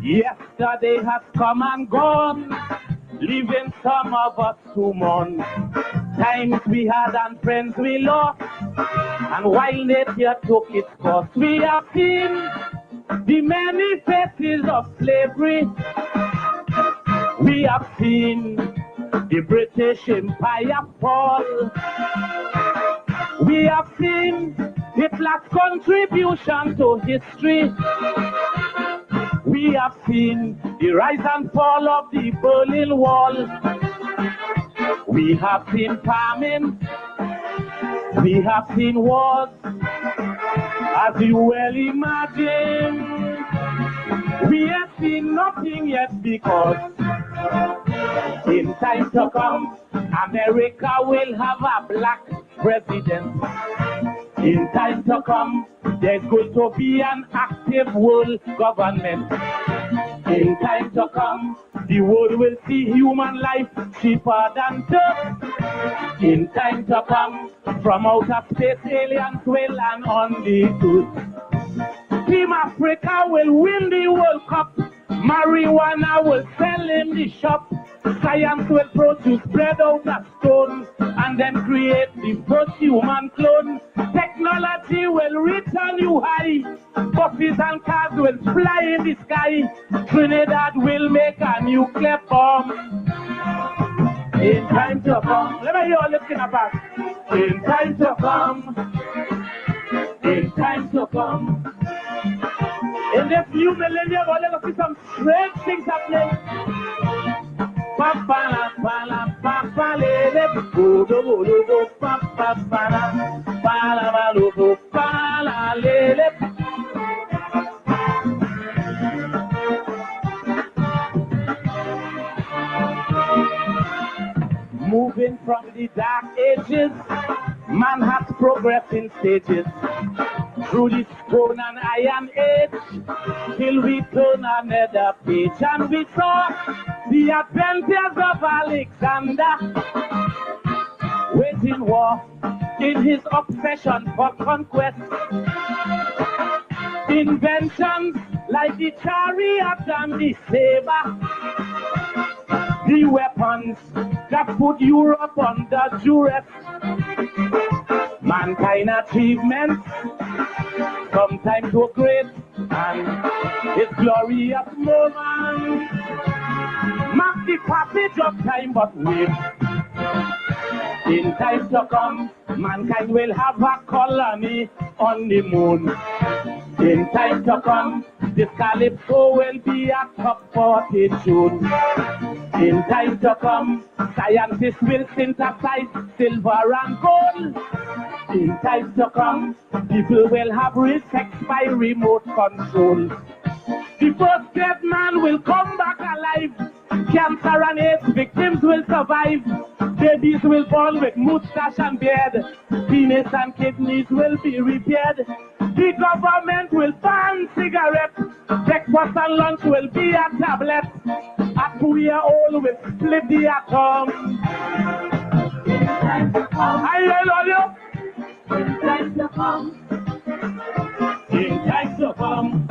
Yesterday has come and gone, leaving some of us to mourn. Times we had and friends we lost, and while nature took its course, we have seen the many faces of slavery. We have seen the British Empire fall. We have seen Hitler's contribution to history. We have seen the rise and fall of the Berlin Wall. We have seen famine. We have seen wars. As you well imagine, we have seen nothing yet, because in time to come, America will have a black president. In time to come, there's going to be an active world government. In time to come, the world will see human life cheaper than dirt. In time to come, from outer space aliens will land on the earth. Team Africa will win the World Cup. Marijuana will sell in the shop. Science will produce bread out of stone and then create the first human clone. Technology will reach a new high. Buses and cars will fly in the sky. Trinidad will make a nuclear bomb. In time to come, let me hear you looking about. In time to come, in time to come. In the few millennia, we're going to see some strange things happening. Papa pala papa lele do do do do papa pala pala do pala lele. Moving from the dark ages, man has progressed in stages. Through the stone and iron age, till we turn another page, and we saw the adventures of Alexander, waging war in his obsession for conquest. Inventions like the chariot and the saber, the weapons that put Europe under duress. Mankind achievements sometimes were great, and his glorious moments mark the passage of time. But wait, in times to come, mankind will have a colony on the moon. In time to come, this calypso will be a top 40 tune. In time to come, scientists will synthesize silver and gold. In time to come, people will have sex by remote control. The first dead man will come back alive. Cancer and AIDS victims will survive. Babies will born with mustache and beard. Penis and kidneys will be repaired. The government will ban cigarettes. Breakfast and lunch will be a tablet. A 2-year-old will split the atom. I love you. In time to come. In time to come.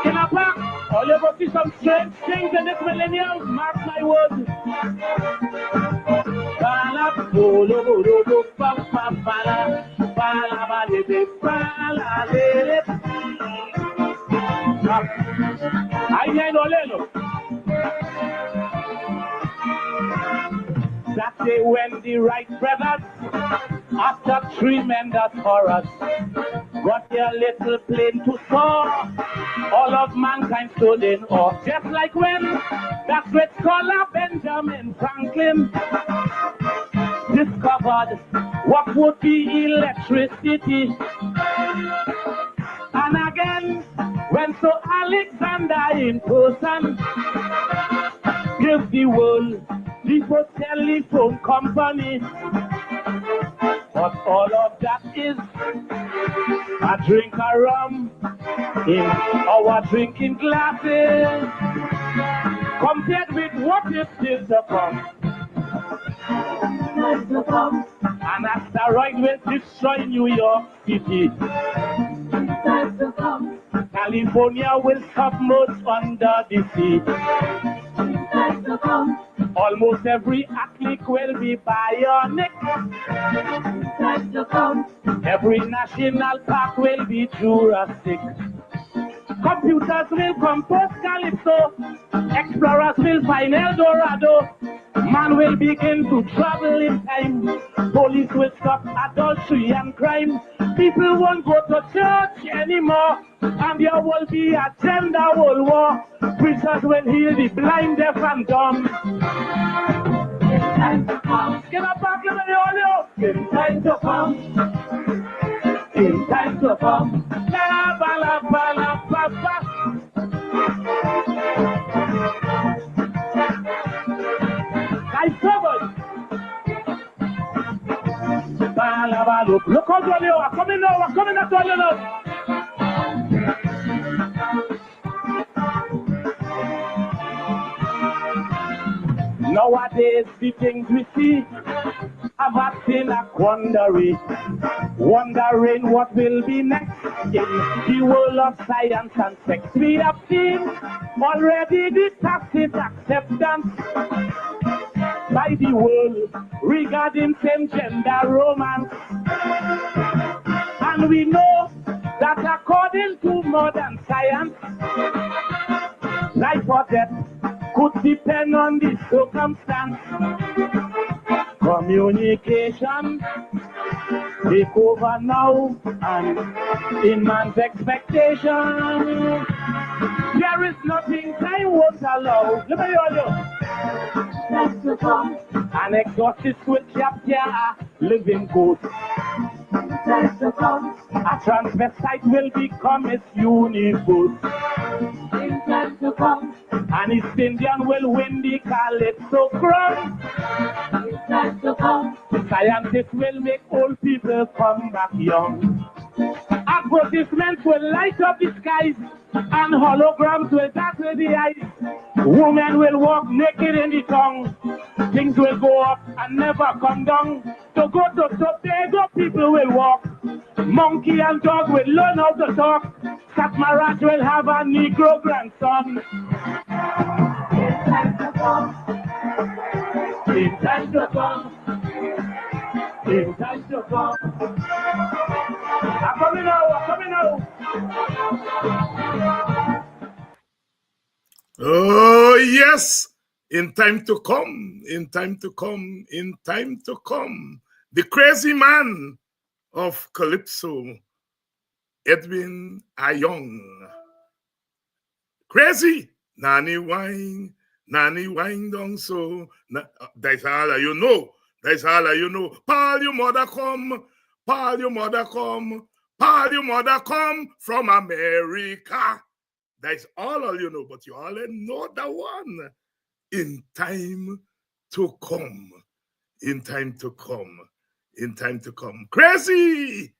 In a park, all you will see some strange things in this millennium. Mark my words. Bala bolo bolo bolo pa pa bala bala bala de bala le. Ay no lelo. That day when the Wright brothers, after tremendous horrors, got their little plane to soar, all of mankind stood in awe. Just like when that great scholar Benjamin Franklin discovered what would be electricity. And again, when Sir Alexander in person gave the world the first telephone company. But all of that is a drink of rum in our drinking glasses, compared with what is still to come. An asteroid will destroy New York City. California will submerge under the sea. Almost every athlete will be bionic. Every national park will be Jurassic. Computers will compose Calypso. Explorers will find El Dorado. Man will begin to travel in time. Police will stop adultery and crime. People won't go to church anymore. And there will be a gender world war. Preachers will heal the blind, deaf, and dumb. In time to come. Get up back, let me hold you. In time to come. In time to come. La ba la ba la ba ba. I covered. Ba la ba look. Look out, Olio. I'm coming now. I'm coming at Olio now. Nowadays, the things we see have us in a quandary, wondering what will be next in the world of science and sex. We have seen already the tacit acceptance by the world regarding same-gender romance. And we know that according to modern science, life or death could depend on the circumstance. Communication take over now, and in man's expectation, there is nothing time won't allow. Let me hear you. An exorcist will capture a living ghost. A transvestite will become its universe. An East Indian will win the Calypso crown. Scientists will make old people come back young. Advertisements will light up the skies, and holograms will dazzle the eyes. Women will walk naked in the tongue. Things will go up and never come down. To go to Tobago, people will walk. Monkey and dog will learn how to talk. Satmaraj will have a Negro grandson. It's time to come. It's time to come. It's time to come. I'm coming now, I'm coming now. Oh, yes. In time to come, in time to come, in time to come. The crazy man of Calypso, Edwin Ayong. Crazy. Nanny wine down so. That's all you know. That's all you know. Paul, your mother come. Paul, your mother come. Paul, your mother come from America. That's all you know. But you already know that one. In time to come. In time to come. In time to come. Crazy.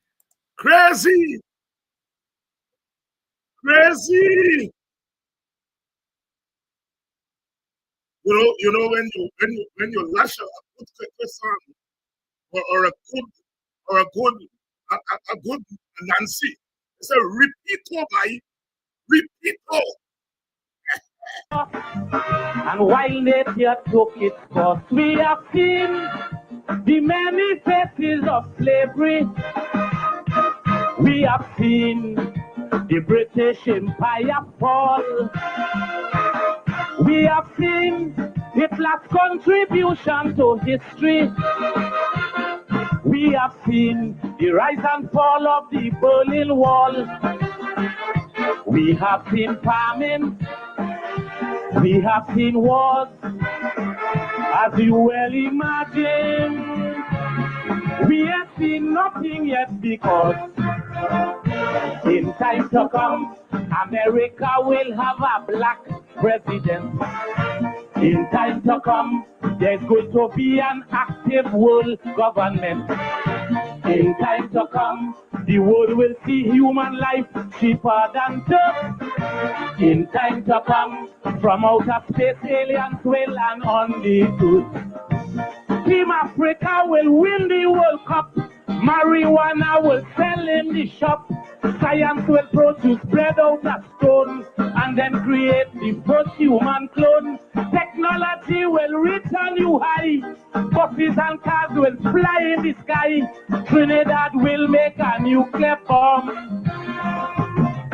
Crazy. Crazy. You know when you lash a good song or a good Nancy, it's a repeato by repeato. And while nature took its course, we have seen the many faces of slavery. We have seen the British Empire fall. We have seen Hitler's contribution to history. We have seen the rise and fall of the Berlin Wall. We have seen famine. We have seen wars. As you well imagine, we have seen nothing yet because in time to come, America will have a black president. In time to come, there's going to be an active world government. In time to come, the world will see human life cheaper than dirt. In time to come, from outer space, aliens will land on the earth. Team Africa will win the World Cup. Marijuana will sell in the shop. Science will produce bread out of stones and then create the first human clone. Technology will reach a new height. Buses and cars will fly in the sky. Trinidad will make a nuclear bomb.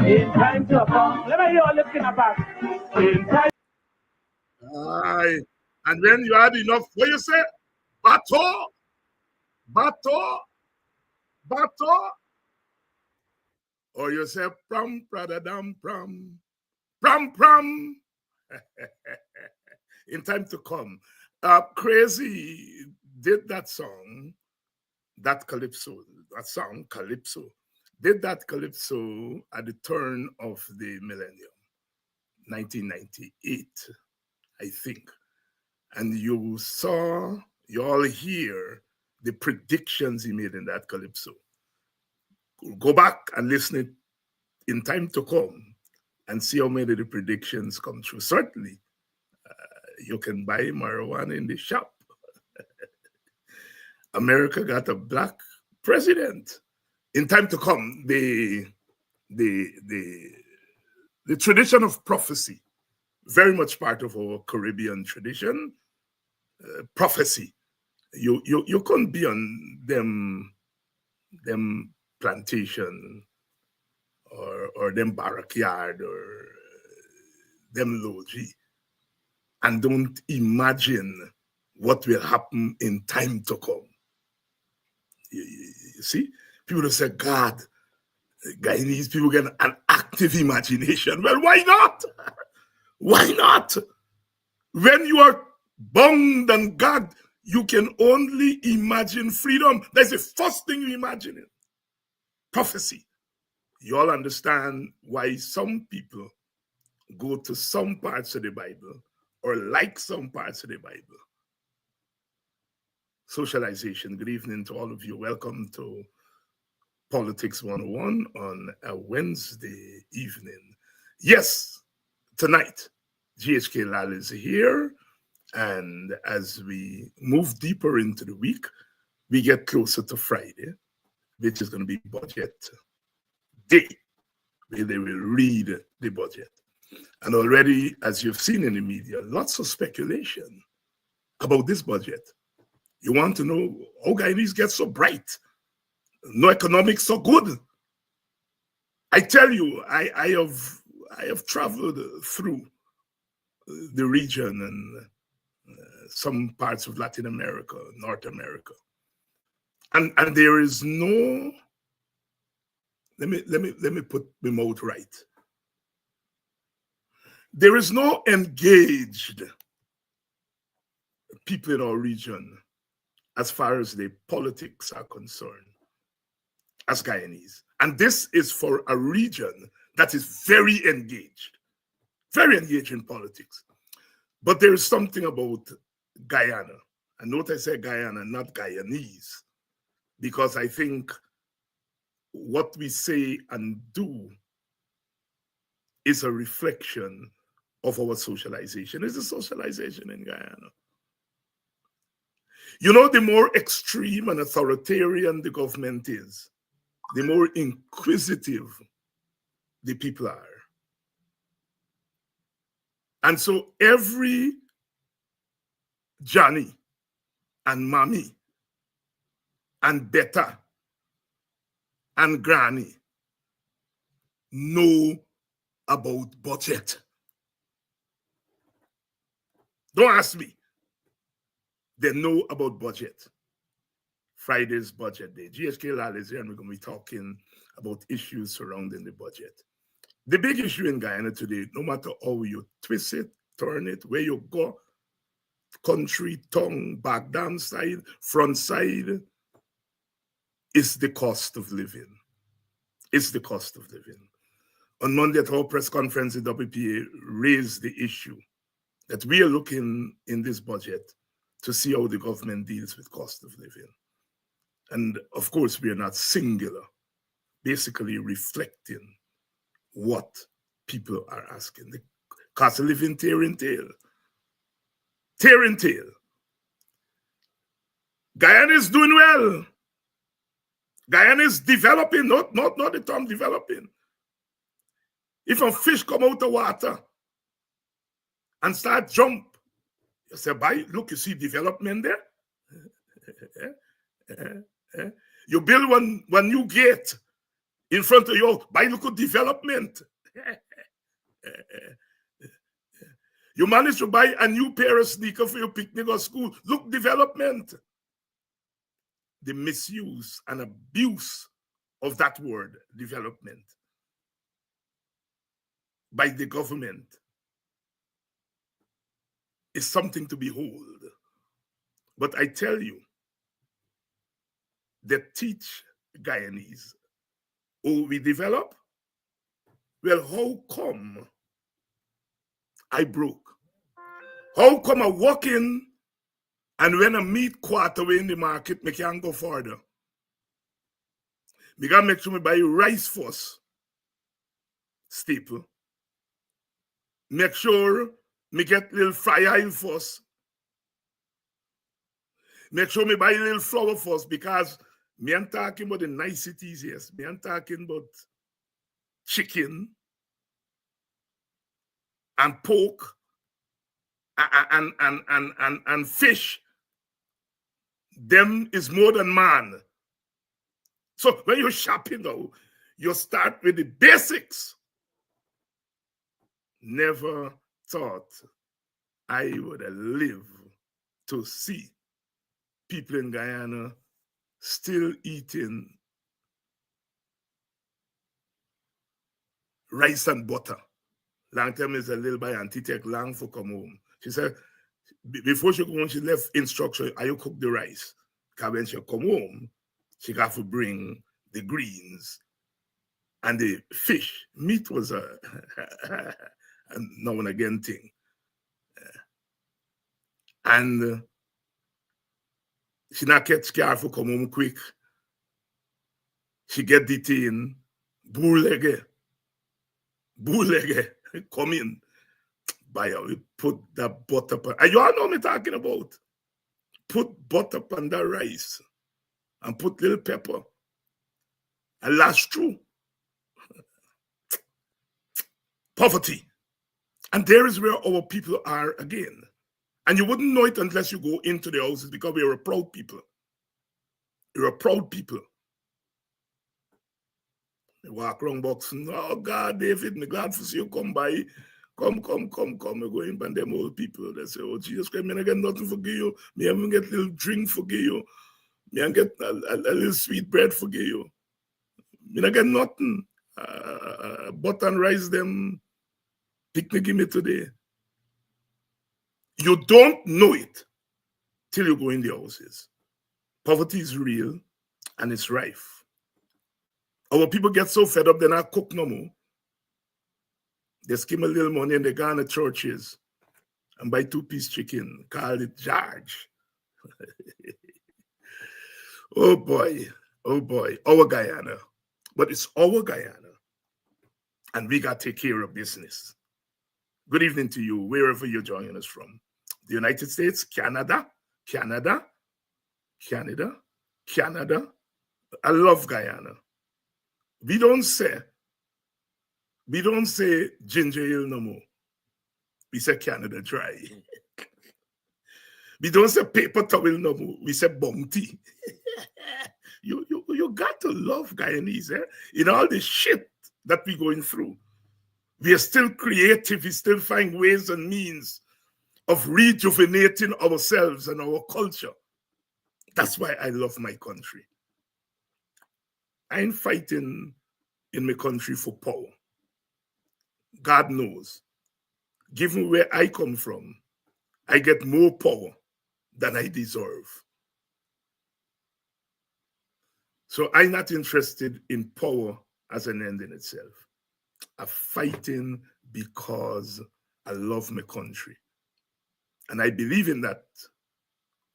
In time to come. Let me hear you looking about. In time. Aye. And when you had enough, what you say? Bato, bato, bato. Or you say pram, pradadam, pram, pram, pram. In time to come. Crazy did that song, that calypso, that song, Calypso, did that calypso at the turn of the millennium, 1998, I think. And you all hear the predictions he made in that calypso. Go back and listen it in time to come and see how many of the predictions come true. Certainly, you can buy marijuana in the shop. America got a black president. In time to come, the tradition of prophecy, very much part of our Caribbean tradition, prophecy. You couldn't be on them plantation or them barrack yard or them lodge and don't imagine what will happen in time to come. You see, people will say, God, Guyanese people get an active imagination. Well, why not? Why not? When you are bound and God, you can only imagine freedom. That's the first thing you imagine. Prophecy. You all understand why some people go to some parts of the Bible or like some parts of the Bible. Socialization. Good evening to all of you. Welcome to Politics 101 on a Wednesday evening. Yes, tonight, GHK Lall is here. And as we move deeper into the week, we get closer to Friday, which is going to be budget day, where they will read the budget. And already, as you've seen in the media, lots of speculation about this budget. You want to know how Guyanese get so bright? No economics so good. I tell you, I have traveled through the region and some parts of Latin America, North America, and there is no. Let me put my mouth right. There is no engaged people in our region as far as the politics are concerned as Guyanese. And this is for a region that is very engaged in politics. But there is something about Guyana. And note I say Guyana, not Guyanese, because I think what we say and do is a reflection of our socialization. It's a socialization in Guyana. You know, the more extreme and authoritarian the government is, the more inquisitive the people are. And so every Johnny and Mommy and Beta and Granny know about budget. Don't ask me. They know about budget. Friday's budget day. GHK Lall is here and we're going to be talking about issues surrounding the budget. The big issue in Guyana today, no matter how you twist it, turn it, where you go, country, tongue, back down side, front side, is the cost of living. It's the cost of living. On Monday at our press conference, the WPA raised the issue that we are looking in this budget to see how the government deals with cost of living. And of course, we are not singular, basically reflecting what people are asking. The cost of living tearing tail. Tearing tail. Guyana is doing well. Guyana is developing, not the term developing. If a fish come out of water and start jump, you say, look, you see development there? You build one new gate in front of you, look at development. You manage to buy a new pair of sneakers for your picnic or school. Look, development. The misuse and abuse of that word, development, by the government is something to behold. But I tell you, they teach Guyanese, we develop? Well, how come I broke? How come I walk in and when I meet quarter way in the market, I can't go further? I gotta make sure I buy rice first, staple. Make sure I get little fry oil first. Make sure I buy a little flour first, because me ain't talking about the niceties, yes. Me ain't talking about chicken and pork and fish. Them is more than man. So when you're shopping now, you start with the basics. Never thought I would live to see people in Guyana still eating rice and butter. Long time is a little by auntie take long for come home. She said, before she go home, she left instruction, how you cook the rice. Because when she come home, she got to bring the greens and the fish. Meat was a now and again thing. And she not get scared for come home quick. She get detained. Bourlege, come in. We put that butter and you all know me talking about. Put butter on the rice and put little pepper. And last true. Poverty. And there is where our people are again. And you wouldn't know it unless you go into the houses, because we are a proud people. We're a proud people. We walk around boxing. Oh God, David, me glad for see you come by. Come. We go in by them old people. They say, oh Jesus Christ, me I get nothing for you. Me even get a little drink for you. Me I get a little sweet bread for you. Me I get nothing. Butter and rice them. Picnic me today. You don't know it till you go in the houses. Poverty is real and it's rife. Our people get so fed up, they not cook no more. They skim a little money and they go to churches and buy 2-piece chicken, call it George. Oh boy, our Guyana. But it's our Guyana. And we got to take care of business. Good evening to you, wherever you're joining us from. The United States, Canada. I love Guyana. We don't say ginger ale no more. We say Canada Dry. We don't say paper towel no more. We say bounty. You got to love Guyanese, eh? In all the shit that we're going through. We are still creative. We still find ways and means of rejuvenating ourselves and our culture. That's why I love my country. I ain't fighting in my country for power. God knows. Given where I come from, I get more power than I deserve. So I'm not interested in power as an end in itself. I'm fighting because I love my country. And I believe in that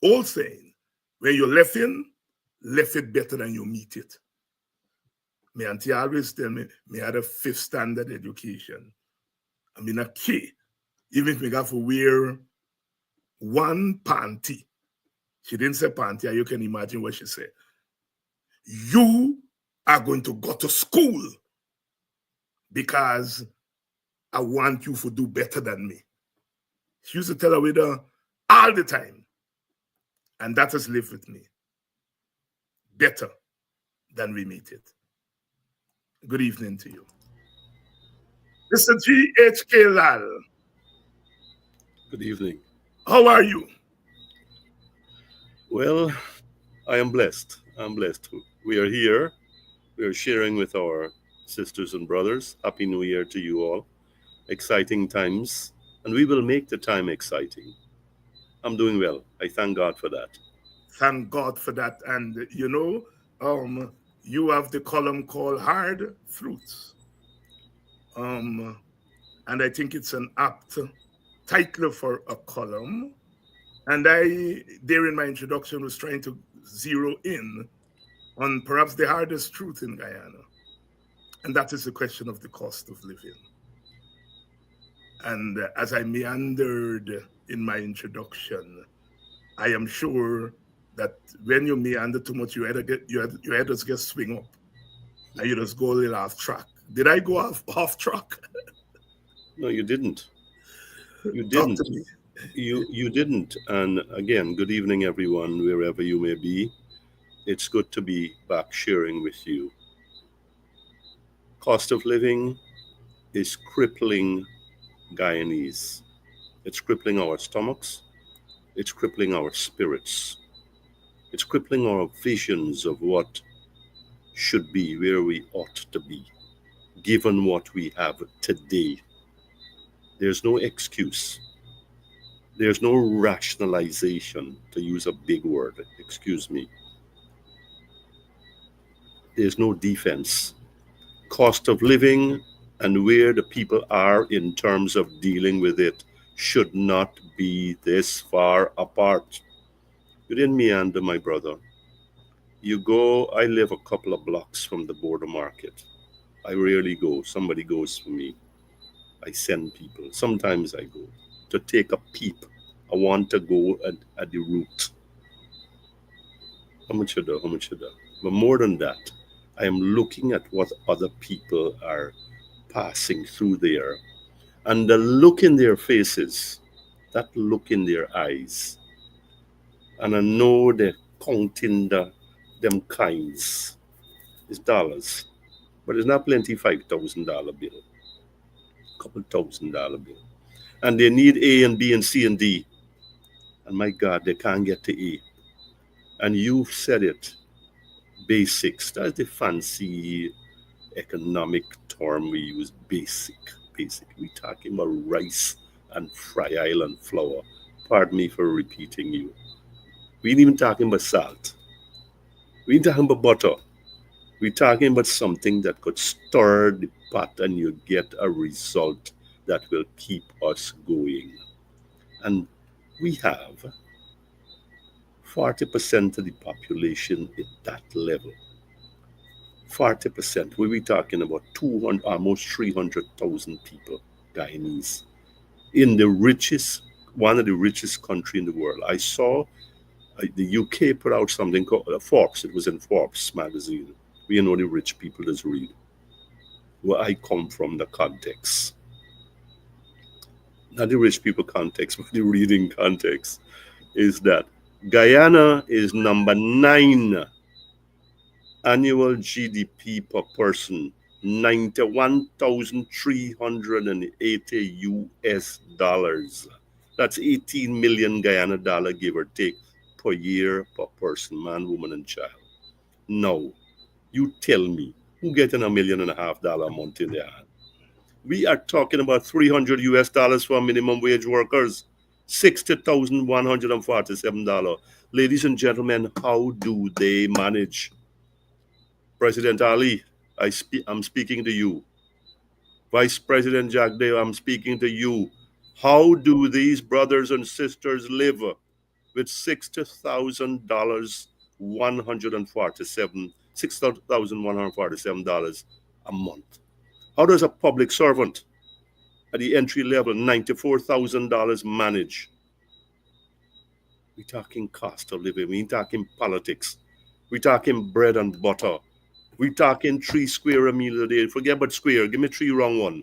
old saying, when you left it better than you meet it. My auntie always tell me had a 5th standard education. I mean a key. Even if me got to wear one panty. She didn't say panty, you can imagine what she said. You are going to go to school because I want you to do better than me. She used to tell her with her all the time. And that has lived with me. Better than we meet it. Good evening to you. Mr. GHK Lall, Good evening. how are you? Well, I am blessed. I'm blessed. We are here. We are sharing with our sisters and brothers. Happy New Year to you all. Exciting times, and we will make the time exciting. I'm doing well. I thank God for that. Thank God for that. And you have the column called Hard Fruits. Um, and I think it's an apt title for a column. And I, there in my introduction, was trying to zero in on perhaps the hardest truth in Guyana. And that is the question of the cost of living. And as I meandered in my introduction, I am sure that when you meander too much, your head just gets swing up and you just go a little off track. Did I go off track? No, you didn't. You Talk didn't. to me. You didn't. And again, good evening, everyone, wherever you may be. It's good to be back sharing with you. Cost of living is crippling Guyanese. It's crippling our stomachs. It's crippling our spirits. It's crippling our visions of what should be, where we ought to be, given what we have today. There's no excuse. There's no rationalization, to use a big word, excuse me. There's no defense. Cost of living and where the people are in terms of dealing with it should not be this far apart. You didn't meander, my brother. You go, I live a couple of blocks from the border market. I rarely go. Somebody goes for me. I send people. Sometimes I go to take a peep. I want to go at the route. How much you do? How much you do? But more than that, I am looking at what other people are passing through there. And the look in their faces, that look in their eyes. And I know they're counting them kinds. It's dollars. But it's not plenty $5,000 bill, couple $1,000 bill. And they need A and B and C and D. And my God, they can't get to A. And you've said it, basics. That's the fancy economic term we use, basic. Basic. We're talking about rice and fry island flour. Pardon me for repeating you. We ain't even talking about salt. We ain't talking about butter. We're talking about something that could stir the pot and you get a result that will keep us going. And we have 40% of the population at that level. 40%. We're talking about 200, almost 300,000 people, Guyanese, in the richest, one of the richest country in the world. I saw the UK put out something called Forbes. It was in Forbes magazine. We know the rich people just read. Where I come from, the context. Not the rich people context, but the reading context is that Guyana is number 9 annual GDP per person, 91,380 US dollars. That's 18 million Guyana dollar, give or take, per year per person, man, woman, and child. Now, you tell me, who getting $1.5 million a month in their hand? We are talking about 300 US dollars for minimum wage workers, $60,147. Ladies and gentlemen, how do they manage? President Ali, I'm speaking to you. Vice President Jack Day, I'm speaking to you. How do these brothers and sisters live with $60,147, $6,147 a month? How does a public servant at the entry level, $94,000 manage? We're talking cost of living. We're talking politics. We talking bread and butter. We talking 3 square a meal a day. Forget about square. Give me 3 wrong 1.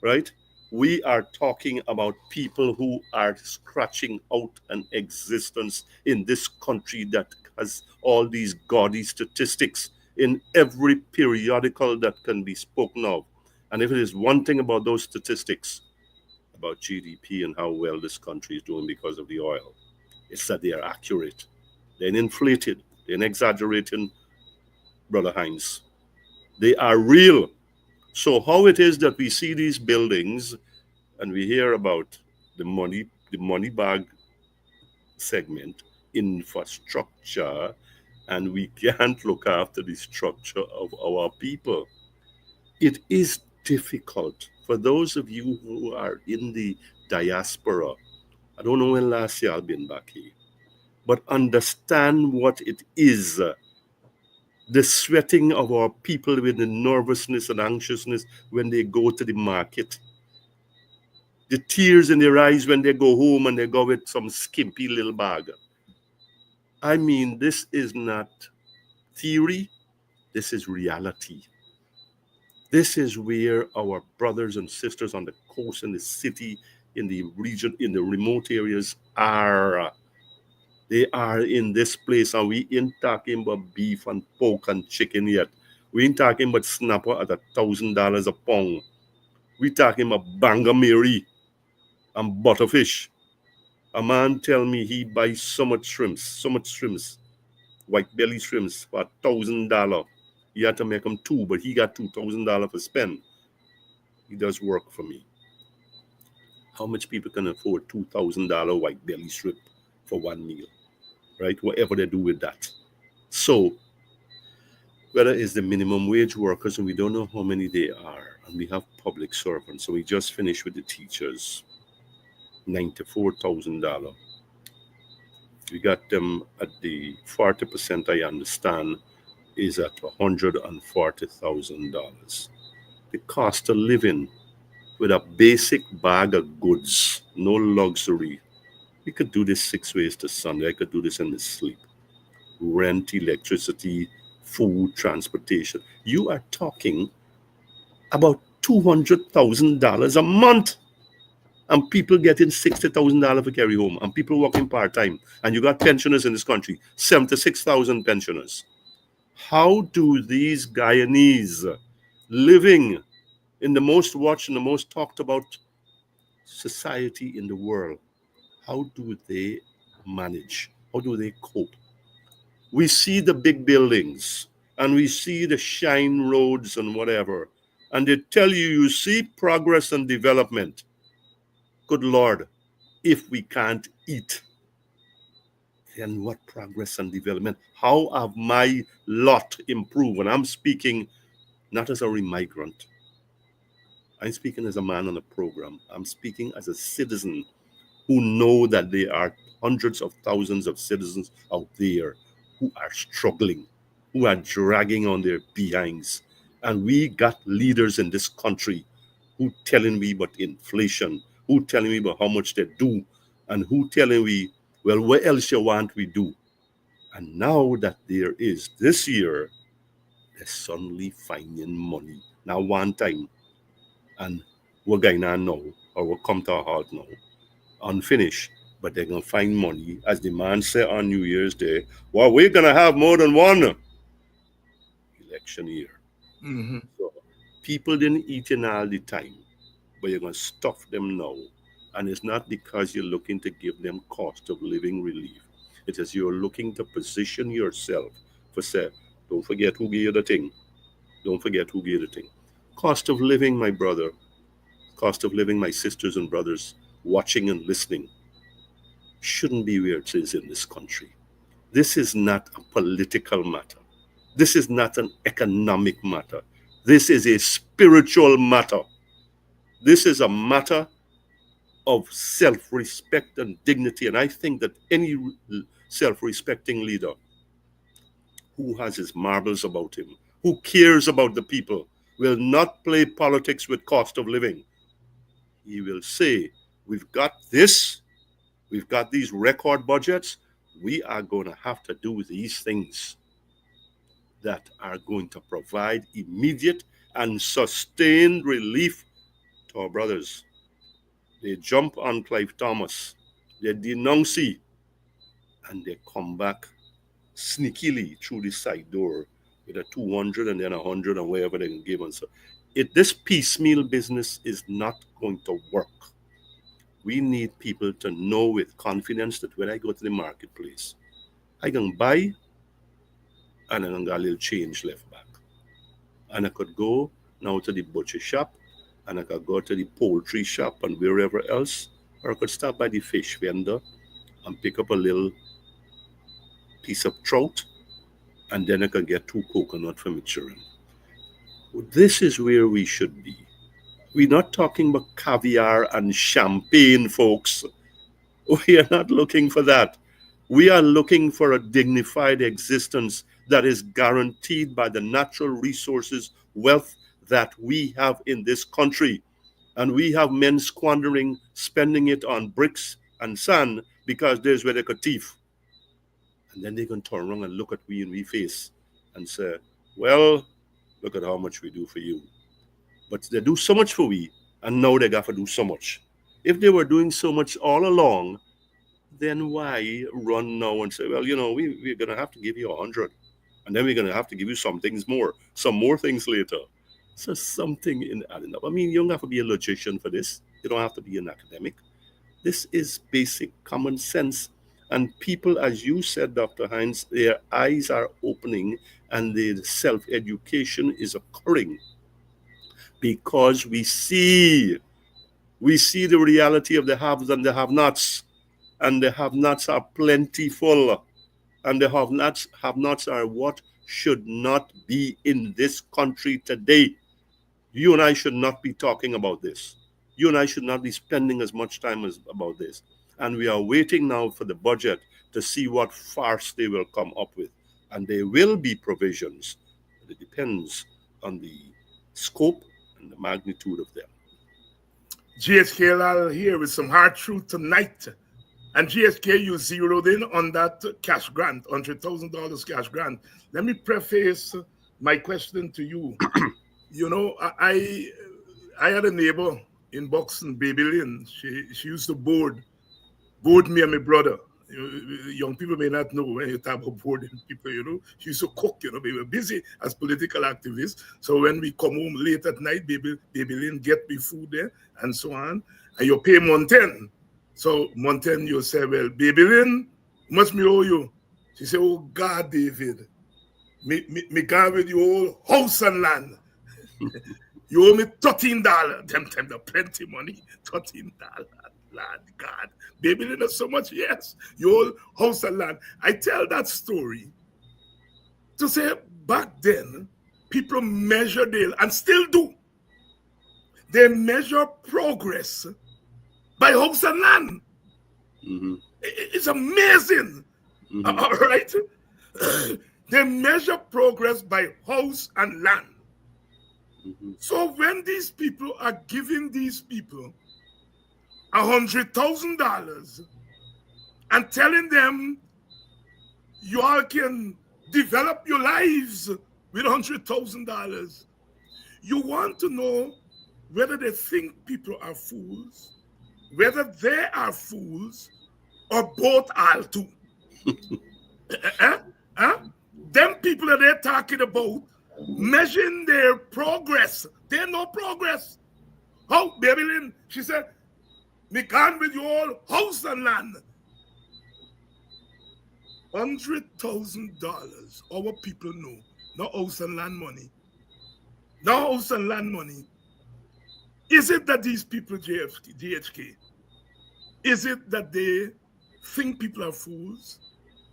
Right? We are talking about people who are scratching out an existence in this country that has all these gaudy statistics in every periodical that can be spoken of. And if it is one thing about those statistics, about GDP and how well this country is doing because of the oil, it's that they are accurate. They're inflated, they're exaggerating, Brother Heinz. They are real. So how it is that we see these buildings and we hear about the money bag segment, infrastructure, and we can't look after the structure of our people. It is difficult for those of you who are in the diaspora. I don't know when last year I've been back here, but understand what it is. The sweating of our people with the nervousness and anxiousness when they go to the market, the tears in their eyes when they go home and they go with some skimpy little bag. I mean, this is not theory, this is reality. This is where our brothers and sisters on the coast, in the city, in the region, in the remote areas are. They are in this place, and we ain't talking about beef and pork and chicken yet. We ain't talking about snapper at $1,000 a pound. We talking about bangamiri and butterfish. A man tell me he buys so much shrimps, white belly shrimps for $1,000. He had to make them two, but he got $2,000 to spend. He does work for me. How much people can afford $2,000 white belly shrimp for one meal, right? Whatever they do with that. So whether it's the minimum wage workers, and we don't know how many they are, and we have public servants. So we just finished with the teachers, $94,000. We got them at the 40%, I understand, is at $140,000. The cost of living with a basic bag of goods, no luxury. We could do this 6 ways to Sunday. I could do this in my sleep. Rent, electricity, food, transportation. You are talking about $200,000 a month. And people getting $60,000 for carry home, and people working part time. And you got pensioners in this country, 76,000 pensioners. How do these Guyanese living in the most watched and the most talked about society in the world, how do they manage? How do they cope? We see the big buildings and we see the shine roads and whatever, and they tell you, you see progress and development. Good Lord, if we can't eat, then what progress and development? How have my lot improved? And I'm speaking not as a migrant. I'm speaking as a man on a program. I'm speaking as a citizen who know that there are hundreds of thousands of citizens out there who are struggling, who are dragging on their behinds. And we got leaders in this country who telling me about inflation, who telling me about how much they do, and who telling me, well, what else you want we do? And now that there is this year, they're suddenly finding money. Now one time, and we're going on now, or we'll come to a halt now, unfinished, but they're going to find money. As the man said on New Year's Day, well, we're going to have more than one election year. Mm-hmm. So people didn't eat in all the time, but you're going to stuff them now. And it's not because you're looking to give them cost of living relief. It is you're looking to position yourself for, say, don't forget who gave you the thing. Don't forget who gave you the thing. Cost of living, my brother, cost of living, my sisters and brothers, watching and listening, shouldn't be where it is in this country. This is not a political matter. This is not an economic matter. This is a spiritual matter. This is a matter of self respect and dignity. And I think that any self respecting leader who has his marbles about him, who cares about the people, will not play politics with cost of living. He will say, we've got this, we've got these record budgets, we are going to have to do these things. that are going to provide immediate and sustained relief to our brothers. They jump on Clive Thomas, they denounce him, and they come back sneakily through the side door with a 200 and then 100 and wherever they can give. And so this piecemeal business is not going to work. We need people to know with confidence that when I go to the marketplace, I can buy and I can get a little change left back. And I could go now to the butcher shop and I could go to the poultry shop and wherever else, or I could stop by the fish vendor and pick up a little piece of trout and then I could get 2 coconut for my children. This is where we should be. We're not talking about caviar and champagne, folks. We are not looking for that. We are looking for a dignified existence that is guaranteed by the natural resources, wealth that we have in this country. And we have men squandering, spending it on bricks and sand because there's where they could thief. And then they can turn around and look at we in we face and say, well, look at how much we do for you. But they do so much for we, and now they got to do so much. If they were doing so much all along, then why run now and say, well, we're going to have to give you 100, and then we're going to have to give you some things more, some more things later. So something in adding up. I mean, you don't have to be a logician for this. You don't have to be an academic. This is basic common sense. And people, as you said, Dr. Hines, their eyes are opening and the self-education is occurring because we see the reality of the haves and the have-nots. And the have-nots are plentiful. And the have-nots are what should not be in this country today. You and I should not be talking about this. You and I should not be spending as much time about this. And we are waiting now for the budget to see what farce they will come up with. And there will be provisions. But it depends on the scope and the magnitude of them. GHK Lall here with some hard truth tonight. And GHK, you zeroed in on that cash grant, $100,000 cash grant. Let me preface my question to you. I had a neighbor in Buxton, Baby Lynn. She used to board me and my brother. Young people may not know when you talk about boarding people, She used to cook, we were busy as political activists. So when we come home late at night, baby Lynn get me food there and so on. And you pay Montaigne. So Montaigne, you say, well, Baby Lynn, must me owe you? She said, oh God, David, me gone with your whole house and land. You owe me $13. Them the plenty money, $13. Lord God, Baby Lynn has so much, yes. Your house and land. I tell that story to say back then, people measured it and still do. They measure progress by house and land. Mm-hmm. It's amazing. Mm-hmm. All right? They measure progress by house and land. Mm-hmm. So when these people are giving these people $100,000 and telling them you all can develop your lives with $100,000, you want to know whether they think people are fools, whether they are fools, or both are too. Them people that they're talking about measuring their progress, they know progress. How, Baby Lynn, she said, me gone with your house and land. $100,000. Our people know. No house and land money. No house and land money. Is it that these people, GHK, is it that they think people are fools,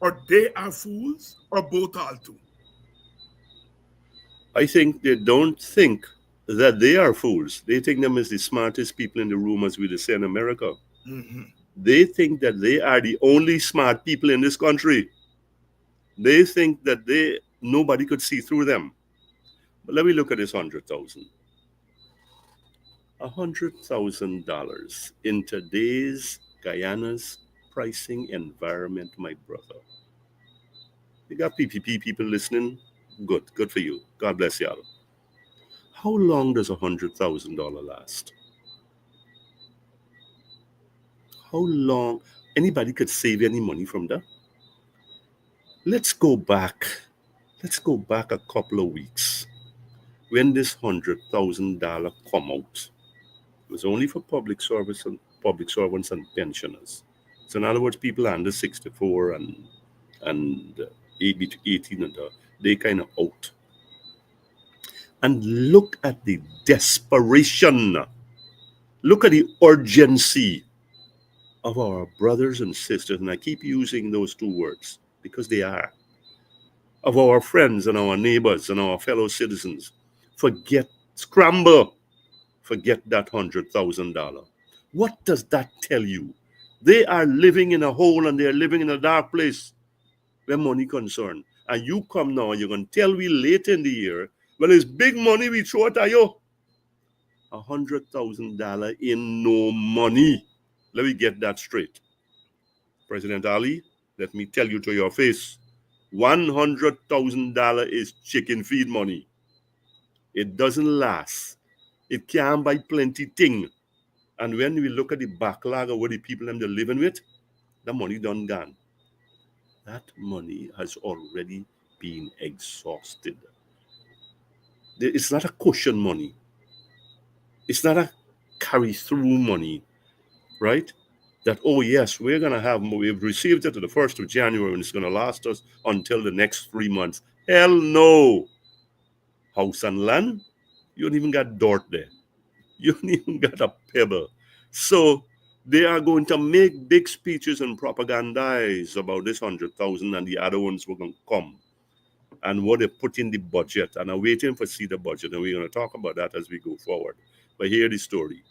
or they are fools, or both are too? I think they don't think that they are fools. They think them as the smartest people in the room, as we say in America. Mm-hmm. They think that they are the only smart people in this country. They think that nobody could see through them. But let me look at this $100,000. $100,000 in today's Guyana's pricing environment, my brother. You got PPP people listening. Good for you. God bless y'all. How long does $100,000 last? How long? Anybody could save any money from that? Let's go back. Let's go back a couple of weeks when this $100,000 come out. It was only for public servants and pensioners. So in other words, people under 64 and 18 and they kind of out. And look at the desperation. Look at the urgency of our brothers and sisters, and I keep using those two words because they are, of our friends and our neighbors and our fellow citizens. Scramble, forget that $100,000. What does that tell you? They are living in a hole and they are living in a dark place where money concerned. And you come now and you're going to tell me late in the year, well, it's big money we throw at you. $100,000 in no money. Let me get that straight. President Ali, let me tell you to your face, $100,000 is chicken feed money. It doesn't last. It can't buy plenty thing. And when we look at the backlog of what the people them they're living with, the money done gone. That money has already been exhausted. It's not a cushion money. It's not a carry through money, right? That, oh yes, we've received it to the 1st of January and it's going to last us until the next 3 months. Hell no. House and land, you don't even got dirt there. You don't even got a pebble. So they are going to make big speeches and propagandize about this 100,000 and the other ones were going to come. And what they put in the budget. And I'm waiting for see the budget. And we're going to talk about that as we go forward. But hear the story.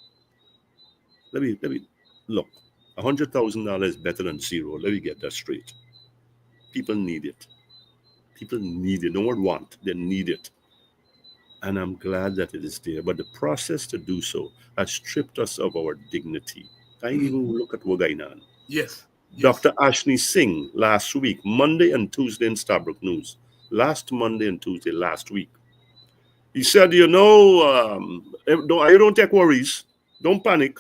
Let me look. $100,000 is better than zero. Let me get that straight. People need it. People need it. No one want. They need it. And I'm glad that it is there. But the process to do so has stripped us of our dignity. I even look at Wagainan. Yes. Dr. Ashni Singh last week, Monday and Tuesday in Stabrook News. Last Monday and Tuesday last week. He said, you don't take worries. Don't panic.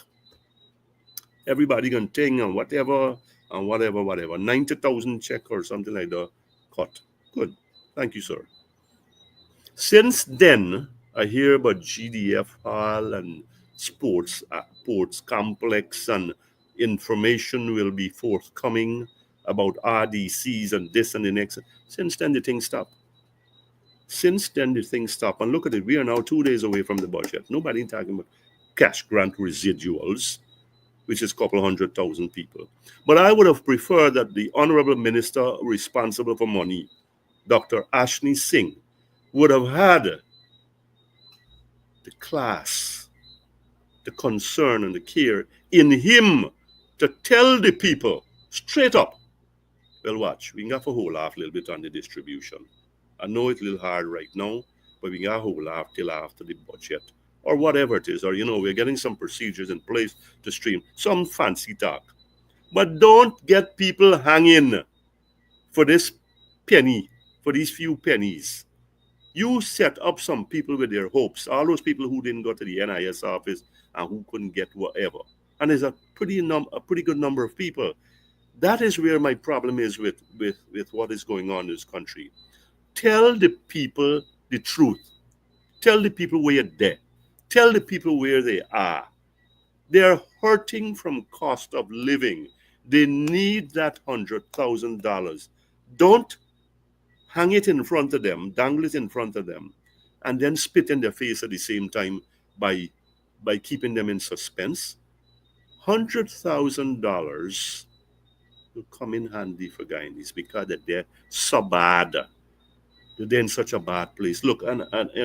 Everybody can take and whatever. 90,000 check or something like that. Cut. Good. Thank you, sir. Since then, I hear about GDF Hall and sports complex, and information will be forthcoming about RDCs and this and the next. Since then, the thing stopped. And look at it. We are now 2 days away from the budget. Nobody talking about cash grant residuals, which is a couple 100,000 people. But I would have preferred that the honorable minister responsible for money, Dr. Ashni Singh, would have had the class, the concern, and the care in him to tell the people straight up, well, watch, we can have a whole half a little bit on the distribution. I know it's a little hard right now, but we got a whole half till after the budget, or whatever it is, or, we're getting some procedures in place to stream, some fancy talk. But don't get people hanging for this penny, for these few pennies. You set up some people with their hopes, all those people who didn't go to the NIS office and who couldn't get whatever. And there's a pretty good number of people. That is where my problem is with what is going on in this country. Tell the people the truth. Tell the people where they're. Tell the people where they are. They're hurting from cost of living. They need that $100,000. Don't hang it in front of them, dangle it in front of them, and then spit in their face at the same time by keeping them in suspense. $100,000 will come in handy for Guyanese because they're so bad. They're in such a bad place. Look, and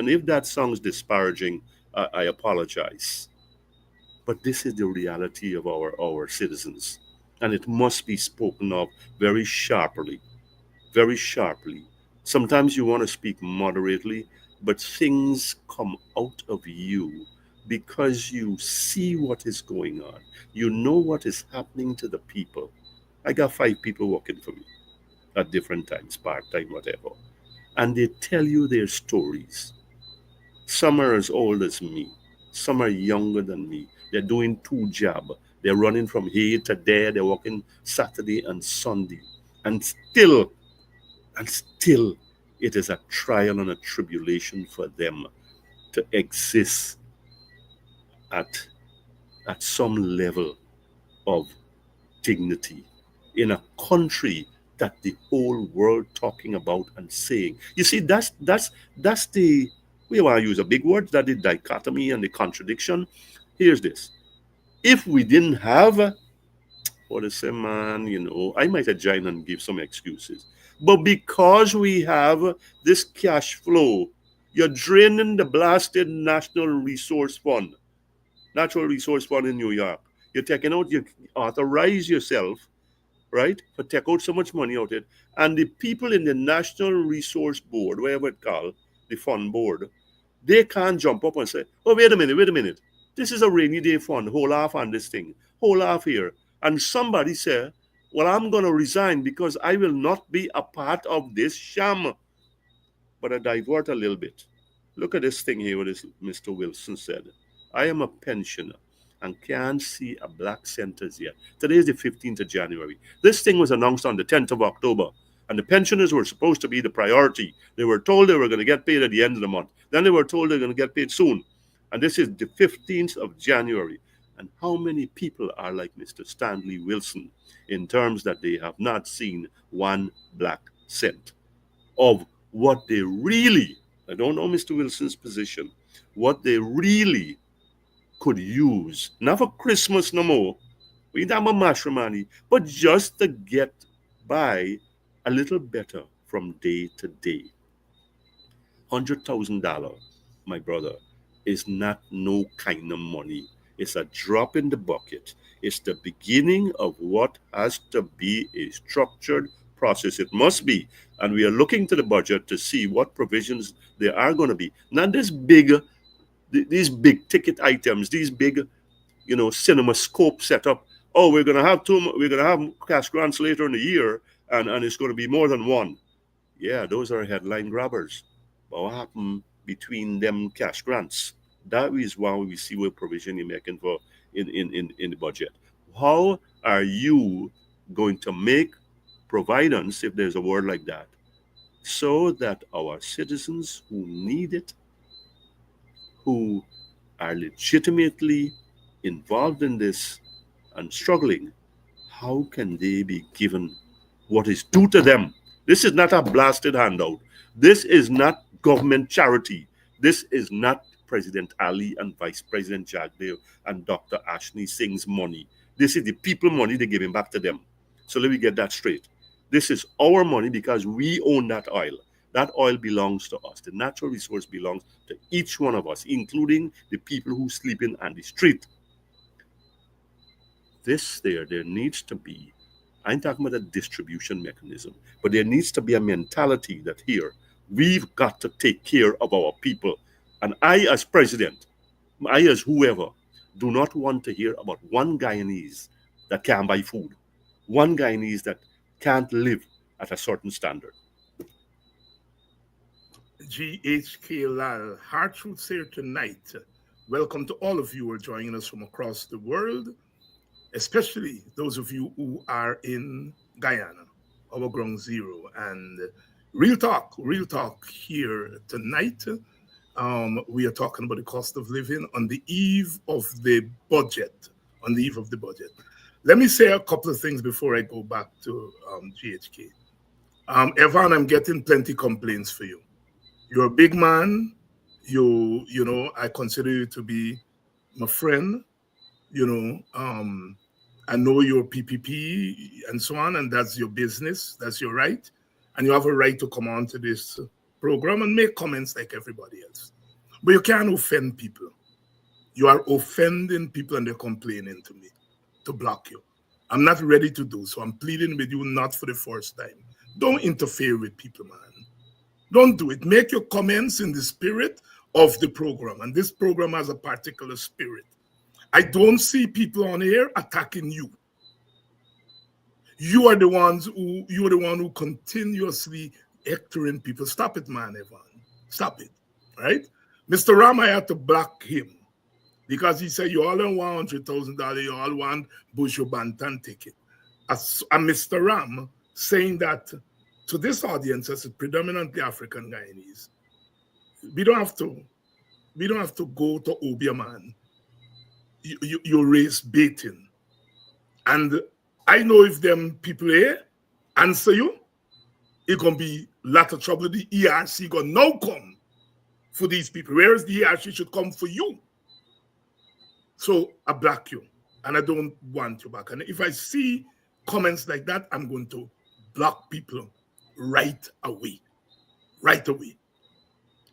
if that sounds disparaging, I apologize. But this is the reality of our citizens. And it must be spoken of very sharply. Very sharply. Sometimes you want to speak moderately, but things come out of you because you see what is going on. You know what is happening to the people. I got 5 people working for me at different times, part-time, whatever. and they tell you their stories. Some are as old as me. Some are younger than me. They're doing two jobs. They're running from here to there. They're working Saturday and Sunday. And still, it is a trial and a tribulation for them to exist at, at some level of dignity in a country that the whole world talking about and saying. You see, that's the, we want to use a big word, that the dichotomy and the contradiction. Here's this: if we didn't have, what is say, man, I might have joined and give some excuses, but because we have this cash flow, you're draining the blasted National Resource Fund, Natural Resource Fund in New York. You're taking out, you authorize yourself, right, for take out so much money out of it. And the people in the National Resource Board, whatever it called, the fund board, they can't jump up and say, oh, wait a minute. This is a rainy day fund. Hold off on this thing. Hold off here. And somebody say, well, I'm going to resign because I will not be a part of this sham. But I divert a little bit. Look at this thing here, what this Mr. Wilson said. I am a pensioner and can't see a black centers yet. Today is the 15th of January. This thing was announced on the 10th of October, and the pensioners were supposed to be the priority. They were told they were going to get paid at the end of the month. Then they were told they're going to get paid soon. And this is the 15th of January. And how many people are like Mr. Stanley Wilson in terms that they have not seen one black cent of what they really, I don't know Mr. Wilson's position, what they really could use, not for Christmas no more, we don't have matrimony, but just to get by a little better from day to day. $100,000, my brother, is not no kind of money. It's a drop in the bucket. It's the beginning of what has to be a structured process. It must be. And we are looking to the budget to see what provisions there are going to be. Not this big, these big ticket items, these big, cinema scope setup. Oh, we're gonna have cash grants later in the year, and it's going to be more than one. Yeah, those are headline grabbers. But what happened between them cash grants? That is why we see what provision you're making for in the budget. How are you going to make providence, if there's a word like that, so that our citizens who need it, who are legitimately involved in this and struggling, how can they be given what is due to them? This is not a blasted handout. This is not government charity. This is not President Ali and Vice President Jagdev and Dr. Ashley Singh's money. This is the people money they're giving back to them. So let me get that straight. This is our money because we own that oil. That oil belongs to us. The natural resource belongs to each one of us, including the people who sleeping on the street. There needs to be, I'm talking about a distribution mechanism, but there needs to be a mentality that here, we've got to take care of our people. And I, as president, I, as whoever, do not want to hear about one Guyanese that can't buy food, one Guyanese that can't live at a certain standard. GHK Lall, Hard Truths here tonight. Welcome to all of you who are joining us from across the world, especially those of you who are in Guyana, our ground zero. And real talk here tonight. We are talking about the cost of living on the eve of the budget. Let me say a couple of things before I go back to GHK. Evan, I'm getting plenty complaints for you. You're a big man. I consider you to be my friend. I know your PPP and so on, and that's your business. That's your right. And you have a right to come on to this program and make comments like everybody else. But you can't offend people. You are offending people and they're complaining to me to block you. I'm not ready to do so. I'm pleading with you not for the first time. Don't interfere with people, man. Don't do it. Make your comments in the spirit of the program. And this program has a particular spirit. I don't see people on here attacking you. You are the one who continuously hectoring people. Stop it, man, Evan. Stop it. Right? Mr. Ram, I had to block him because he said, you all don't want $100,000, you all want Buju Banton ticket. And Mr. Ram saying that to this audience, as predominantly African Guyanese, we don't have to go to Obia, man. You raise baiting. And I know if them people here answer you, it's gonna be a lot of trouble. The ERC gonna now come for these people, whereas the ERC should come for you. So I block you, and I don't want you back. And if I see comments like that, I'm going to block people right away. Right away.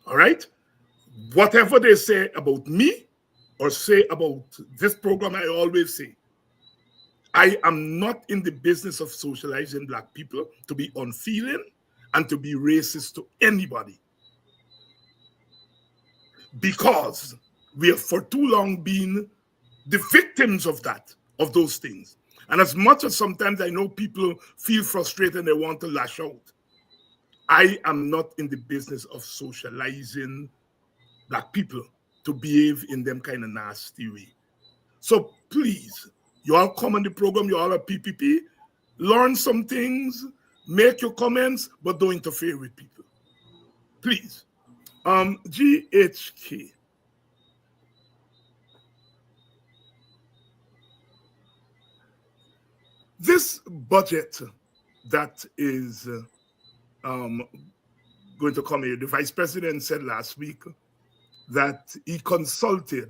All right? Whatever they say about me or say about this program, I always say, I am not in the business of socializing Black people to be unfeeling and to be racist to anybody. Because we have for too long been the victims of those things. And as much as sometimes I know people feel frustrated and they want to lash out, I am not in the business of socializing Black people to behave in them kind of nasty way. So please, you all come on the program, you all are PPP, learn some things, make your comments, but don't interfere with people. Please. GHK. This budget that is going to come here, the Vice President said last week that he consulted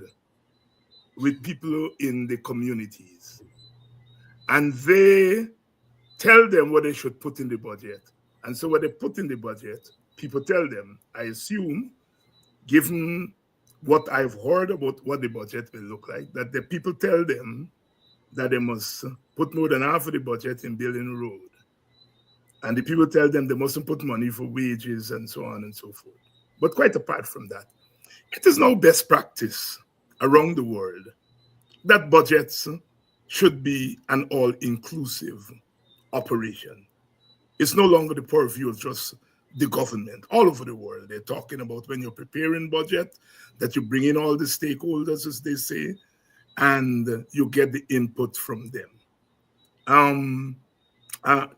with people in the communities and they tell them what they should put in the budget. And so what they put in the budget, people tell them, I assume, given what I've heard about what the budget will look like, that the people tell them that they must put more than half of the budget in building a road. And the people tell them they mustn't put money for wages and so on and so forth. But quite apart from that, it is now best practice around the world that budgets should be an all-inclusive operation. It's no longer the purview of just the government. All over the world, they're talking about when you're preparing budget, that you bring in all the stakeholders, as they say, and you get the input from them.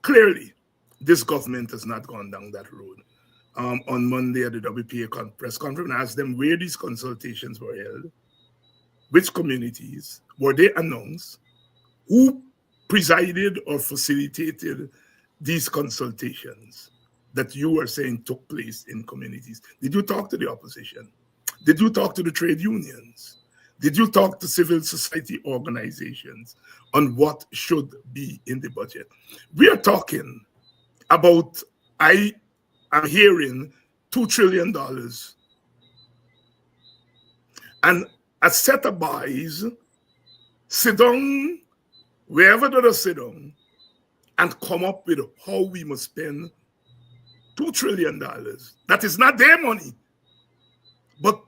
Clearly, this government has not gone down that road. On Monday at the WPA press conference, I asked them where these consultations were held, which communities, were they announced, who presided or facilitated these consultations that you are saying took place in communities. Did you talk to the opposition? Did you talk to the trade unions? Did you talk to civil society organizations on what should be in the budget? We are talking about, I am hearing $2 trillion. And a set of boys sit down, wherever they sit down, and come up with how we must spend $2 trillion. That is not their money. But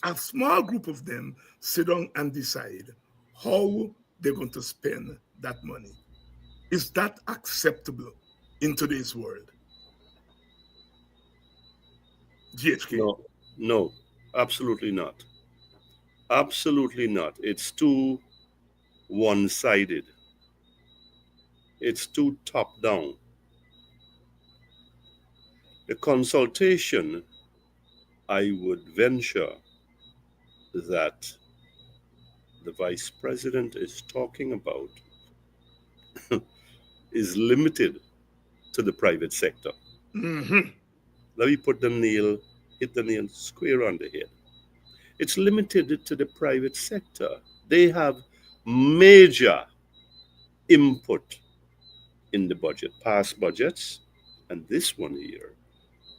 a small group of them sit down and decide how they're going to spend that money. Is that acceptable in today's world? GHK? No, absolutely not. Absolutely not. It's too one-sided. It's too top-down. The consultation, I would venture that the Vice President is talking about is limited to the private sector. Mm-hmm. Let me hit the nail square on the head. It's limited to the private sector. They have major input in the budget, past budgets, and this one here.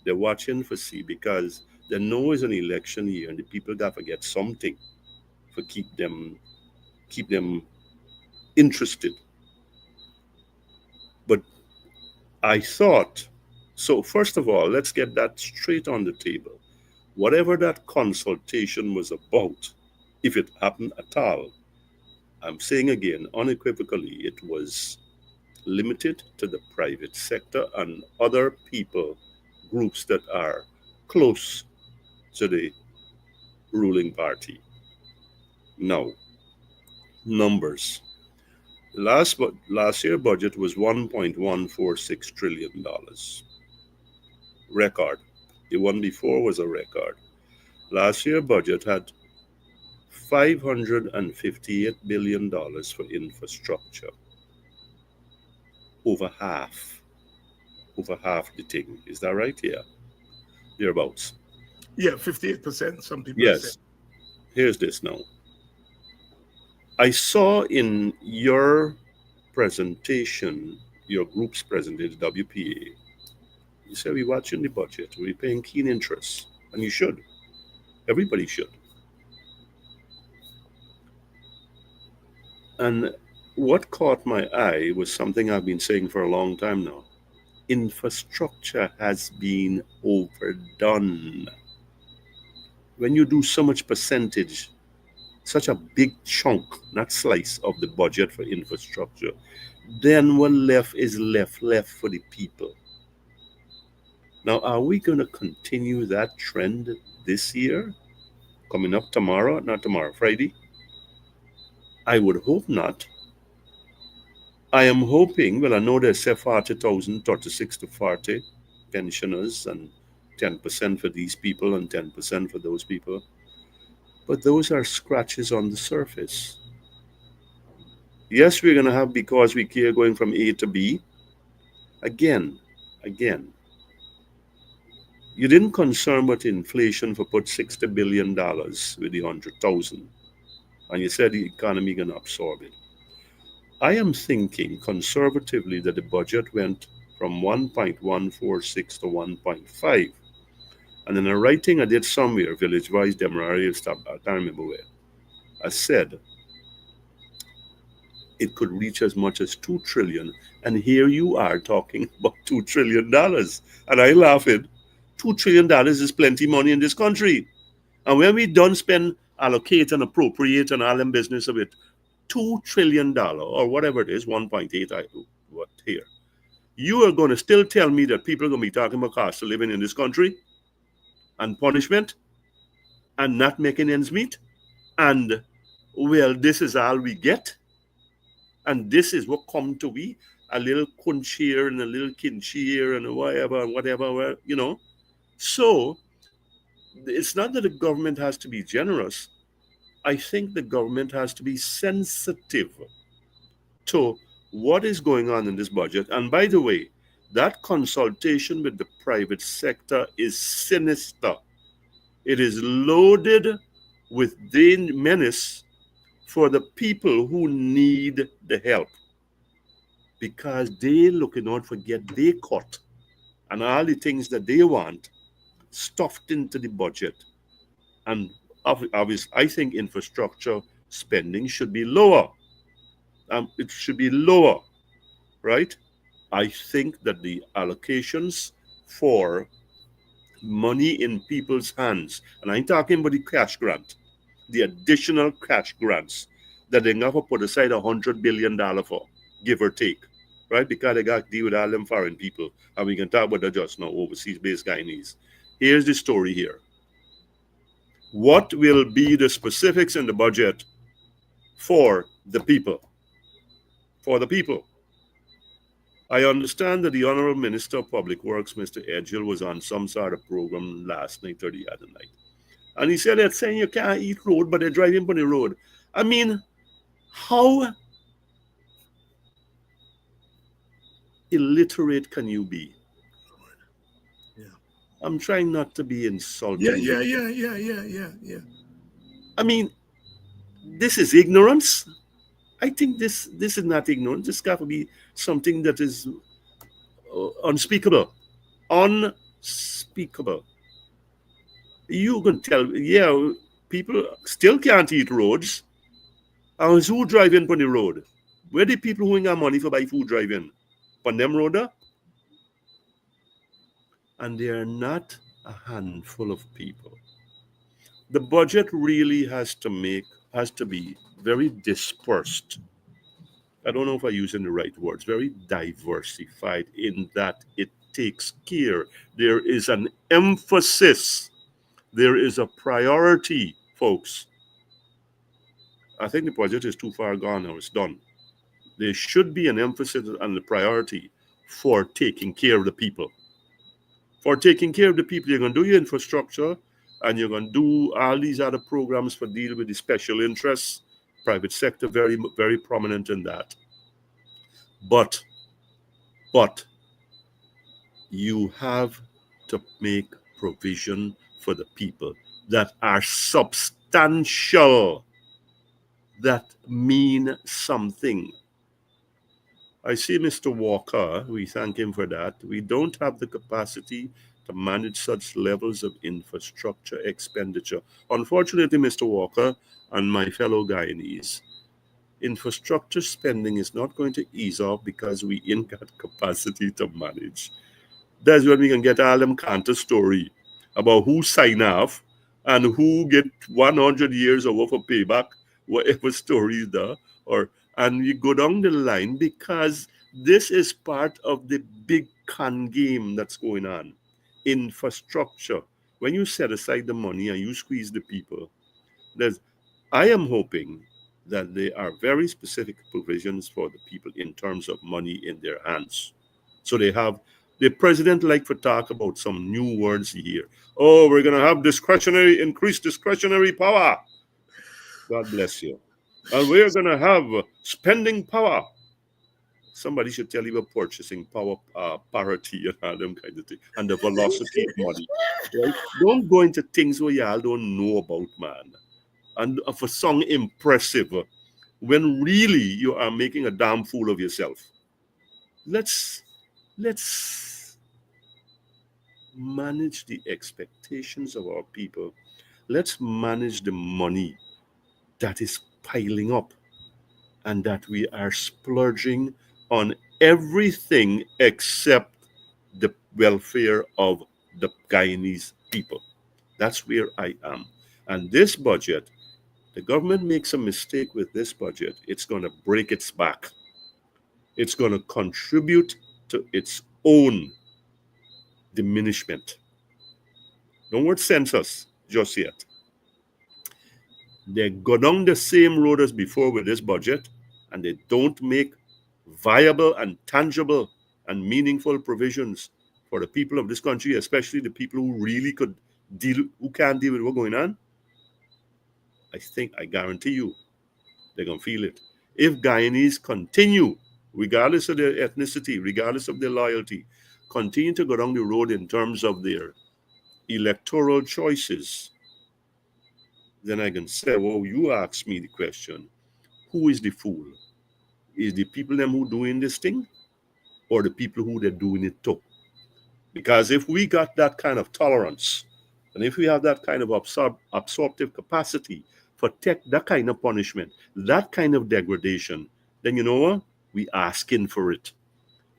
They're watching for see because they know it's an election year and the people got to get something for keep them interested. But I thought, so first of all, let's get that straight on the table. Whatever that consultation was about, if it happened at all, I'm saying again, unequivocally, it was limited to the private sector and other people groups that are close to the ruling party. Now, numbers. Last year budget was $1.146 trillion. Record. The one before was a record. Last year budget had $558 billion for infrastructure. Over half. Over half the thing. Is that right? Yeah. Thereabouts. Yeah, 58%, some people have said. Yes. Here's this now. I saw in your presentation, your group's presentation, WPA, you said we're watching the budget, we're paying keen interest, and you should. Everybody should. And what caught my eye was something I've been saying for a long time now. Infrastructure has been overdone. When you do so much percentage, such a big chunk, not slice of the budget for infrastructure, then what left is left for the people. Now, are we going to continue that trend this year? Coming up tomorrow, not tomorrow, Friday? I would hope not. I am hoping, well, I know there's 40,000, 36 to 40 pensioners, and 10% for these people and 10% for those people. But those are scratches on the surface. Yes, we're going to have because we care going from A to B. Again, you didn't concern with inflation for put $60 billion with the 100,000. And you said the economy going to absorb it. I am thinking conservatively that the budget went from 1.146 to 1.5. And in a writing I did somewhere, Village Voice, Demerara, stuff, I can't remember where, I said it could reach as much as 2 trillion. And here you are talking about $2 trillion. And I laugh it. $2 trillion is plenty money in this country. And when we done spend, allocate and appropriate and all them business of it, $2 trillion or whatever it is, 1.8, what here. You are going to still tell me that people are going to be talking about cost of living in this country and punishment and not making ends meet? And, well, this is all we get? And this is what come to be? A little kunch here and a little kinch here and whatever, you know? So, it's not that the government has to be generous. I think the government has to be sensitive to what is going on in this budget. And by the way, that consultation with the private sector is sinister. It is loaded with the menace for the people who need the help, because they looking out for get their cut and all the things that they want stuffed into the budget. And obviously, I think infrastructure spending should be lower. It should be lower, right? I think that the allocations for money in people's hands, and I'm talking about the cash grant, the additional cash grants that they never put aside $100 billion for, give or take, right? Because they got to deal with all them foreign people. And we can talk about that just now, overseas-based Guyanese. Here's the story here. What will be the specifics in the budget for the people? For the people. I understand that the Honorable Minister of Public Works, Mr. Edgell, was on some sort of program last night or the other night. And he said they're saying you can't eat road, but they're driving on the road. I mean, how illiterate can you be? Yeah. I'm trying not to be insulting. Yeah. I mean, this is ignorance. I think this is not ignorance. This got to be something that is unspeakable. Unspeakable. You can tell, yeah, people still can't eat roads. And who driving on the road? Where the people who ain't got money for buy food driving? On them road? And they are not a handful of people. The budget really has to be very dispersed. I don't know if I'm using the right words, very diversified in that it takes care. There is an emphasis. There is a priority, folks. I think the budget is too far gone now. It's done. There should be an emphasis and the priority for taking care of the people. For taking care of the people, you're going to do your infrastructure and you're going to do all these other programs for deal with the special interests. Private sector very, very prominent in that. But you have to make provision for the people that are substantial, that mean something. I see Mr. Walker. We thank him for that. We don't have the capacity to manage such levels of infrastructure expenditure. Unfortunately, Mr. Walker and my fellow Guyanese, infrastructure spending is not going to ease off because we ain't got capacity to manage. That's when we can get all them counter story about who sign off and who get 100 years or for payback, whatever story is there, and you go down the line because this is part of the big con game that's going on. Infrastructure. When you set aside the money and you squeeze the people, I am hoping that there are very specific provisions for the people in terms of money in their hands. So the president like to talk about some new words here. Oh, we're going to have increased discretionary power. God bless you. And we're going to have spending power. Somebody should tell you about purchasing power parity and all them kind of things. And the velocity of money. Right? Don't go into things where y'all don't know about, man. And for song impressive, when really you are making a damn fool of yourself. Let's manage the expectations of our people. Let's manage the money that is piling up and that we are splurging on everything except the welfare of the Guyanese people. That's where I am. And this budget, the government makes a mistake with this budget, it's going to break its back. It's going to contribute to its own diminishment. No more census just yet. They go down the same road as before with this budget, and they don't make viable and tangible and meaningful provisions for the people of this country, especially the people who really can't deal with what's going on. I guarantee you, they're going to feel it. If Guyanese continue, regardless of their ethnicity, regardless of their loyalty, continue to go down the road in terms of their electoral choices, then I can say, well, you ask me the question, who is the fool? Is the people them who doing this thing or the people who they're doing it to? Because if we got that kind of tolerance and if we have that kind of absorptive capacity for that kind of punishment, that kind of degradation, then you know what? We asking for it.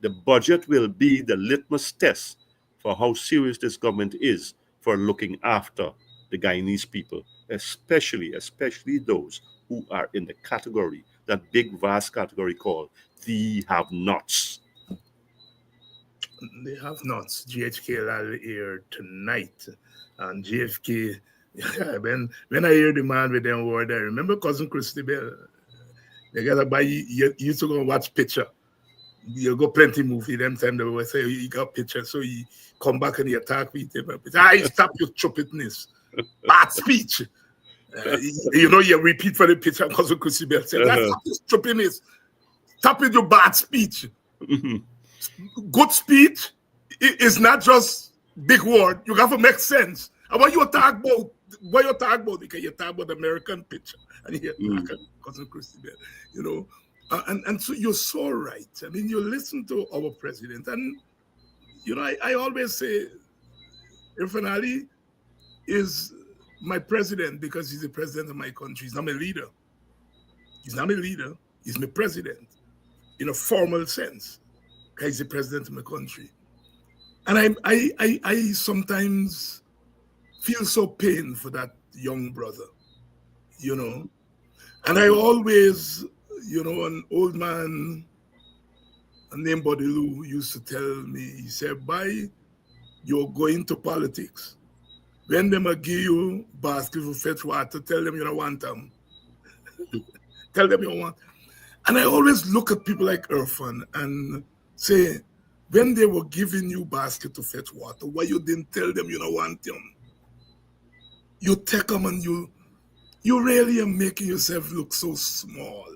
The budget will be the litmus test for how serious this government is for looking after the Guyanese people, especially those who are in the category, that big vast category called the have-nots. They have nots. GHK Lall here tonight, and JFK. when I hear the man with them word, I remember cousin Christy Bell. They gotta buy. You used to go and watch picture. You go plenty movie. Them time they will say you got picture, so you come back and you attack with him. Stop your stupidness, bad speech. You repeat for the picture. Cousin Christy Bell said, "That's your stupidness. Stop with your bad speech." Good speech is not just big word. You have to make sense. And what you talk about, because you talk about the American picture and you talk about cousin Christy Bell, and so you're so right. I mean, you listen to our president, and I always say, Irfan Ali is my president because he's the president of my country. He's not my leader. He's my president in a formal sense. He's the president of my country. And I sometimes feel so pain for that young brother, And I always, an old man named Buddy Lou used to tell me, he said, "By you're going to politics. When them a give you basket for fetch water, tell them you don't want them. Tell them you don't want." And I always look at people like Irfan and say, when they were giving you basket to fetch water, why you didn't tell them you don't want them? You take them and you really are making yourself look so small.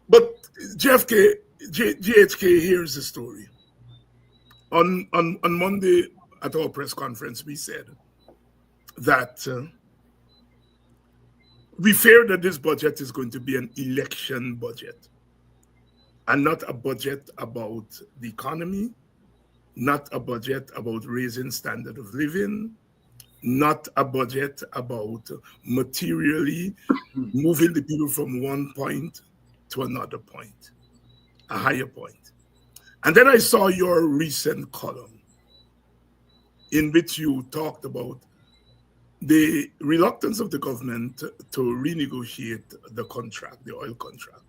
But GHK, here's the story. On Monday at our press conference, we said that we fear that this budget is going to be an election budget and not a budget about the economy, not a budget about raising standard of living, not a budget about materially moving the people from one point to another point, a higher point. And then I saw your recent column in which you talked about the reluctance of the government to renegotiate the contract, the oil contract.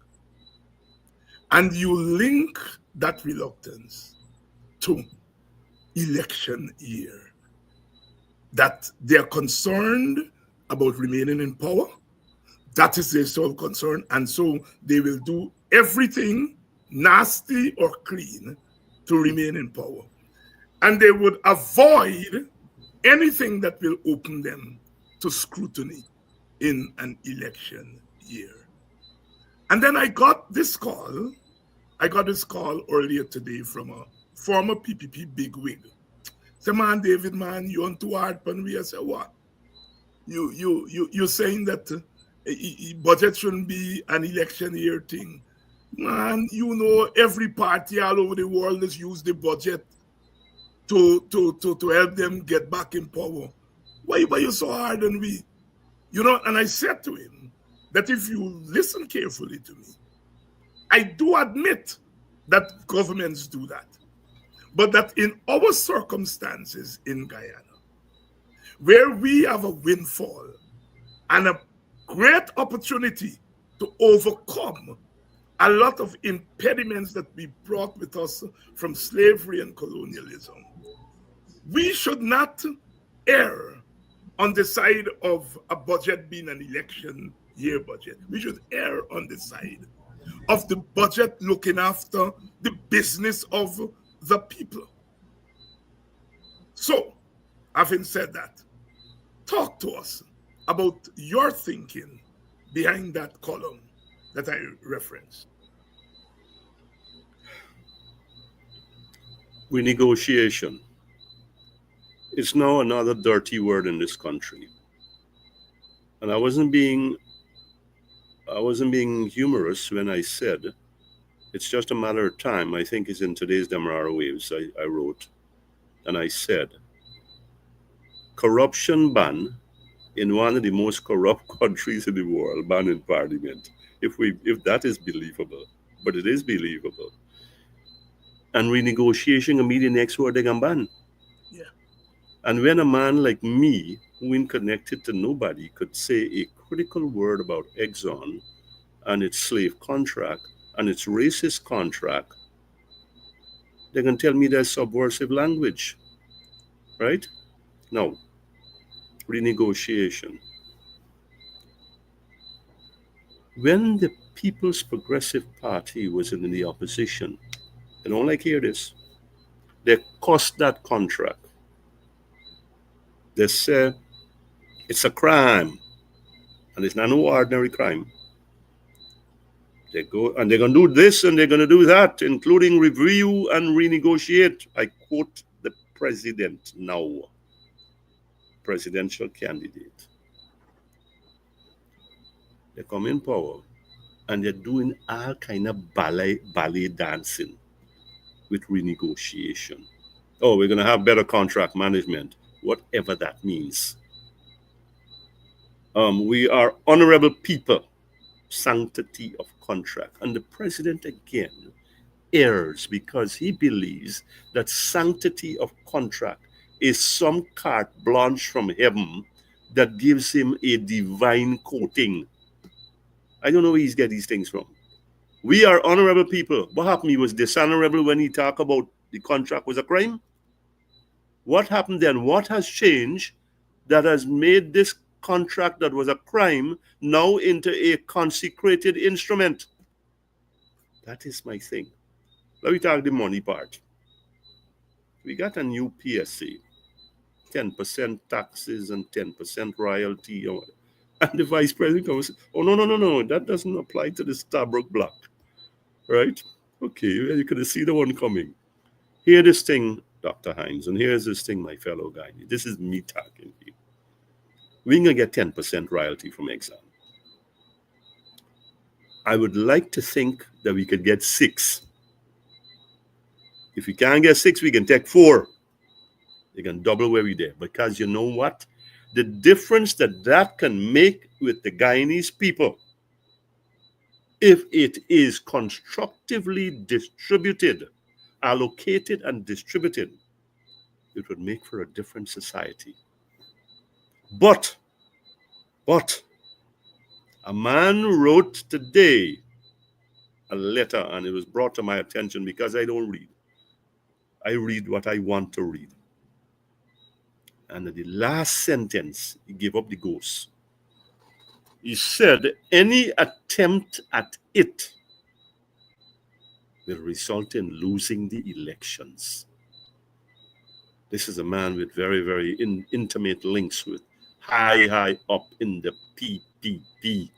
And you link that reluctance to election year, that they're concerned about remaining in power. That is their sole concern. And so they will do everything, nasty or clean, to remain in power. And they would avoid anything that will open them to scrutiny in an election year. And then I got this call earlier today from a former PPP bigwig. Say, "Man, David, man, you on too hard for me." I said, "What? You're saying that budget shouldn't be an election year thing. Man, you know every party all over the world has used the budget to help them get back in power. Why you so hard on me?" And I said to him that if you listen carefully to me, I do admit that governments do that. But that in our circumstances in Guyana, where we have a windfall and a great opportunity to overcome a lot of impediments that we brought with us from slavery and colonialism, we should not err on the side of a budget being an election year budget. We should err on the side of the budget looking after the business of the people. So, having said that, talk to us about your thinking behind that column that I referenced. Renegotiation. It's now another dirty word in this country. And I wasn't being humorous when I said it's just a matter of time. I think it's in today's Demerara Waves I wrote, and I said, corruption ban in one of the most corrupt countries in the world, ban in parliament, if that is believable, but it is believable. And renegotiation can be the next word they can ban. Yeah. And when a man like me, who ain't connected to nobody, could say a critical word about Exxon and its slave contract and its racist contract, they can tell me there's subversive language, right? Now, renegotiation. When the People's Progressive Party was in the opposition, I don't like hear this, they cost that contract. They say it's a crime, and it's not no ordinary crime. They go and they're going to do this and they're going to do that, including review and renegotiate. I quote the president now, presidential candidate. They come in power and they're doing all kind of ballet dancing with renegotiation. Oh, we're going to have better contract management, whatever that means. We are honorable people, sanctity of contract. And the president again errs because he believes that sanctity of contract is some carte blanche from heaven that gives him a divine coating. I don't know where he's get these things from. We are honorable people. What happened? He was dishonorable when he talked about the contract was a crime. What happened then? What has changed that has made this contract that was a crime now into a consecrated instrument? That is my thing. Let me talk the money part. We got a new PSA, 10% taxes and 10% royalty. And the vice president comes and says, oh, no, that doesn't apply to the Starbrook block. Right? Okay, you could see the one coming. Hear this thing, Dr. Hines, and here's this thing, my fellow guy. This is me talking here. We're going to get 10% royalty from Exxon. I would like to think that we could get 6. If we can't get 6, we can take 4. You can double where we there. Because you know what? The difference that can make with the Guyanese people, if it is constructively distributed, allocated and distributed, it would make for a different society. But a man wrote today a letter, and it was brought to my attention because I don't read. I read what I want to read. And the last sentence, he gave up the ghost. He said, any attempt at it will result in losing the elections. This is a man with very, very intimate links with high up in the PPP.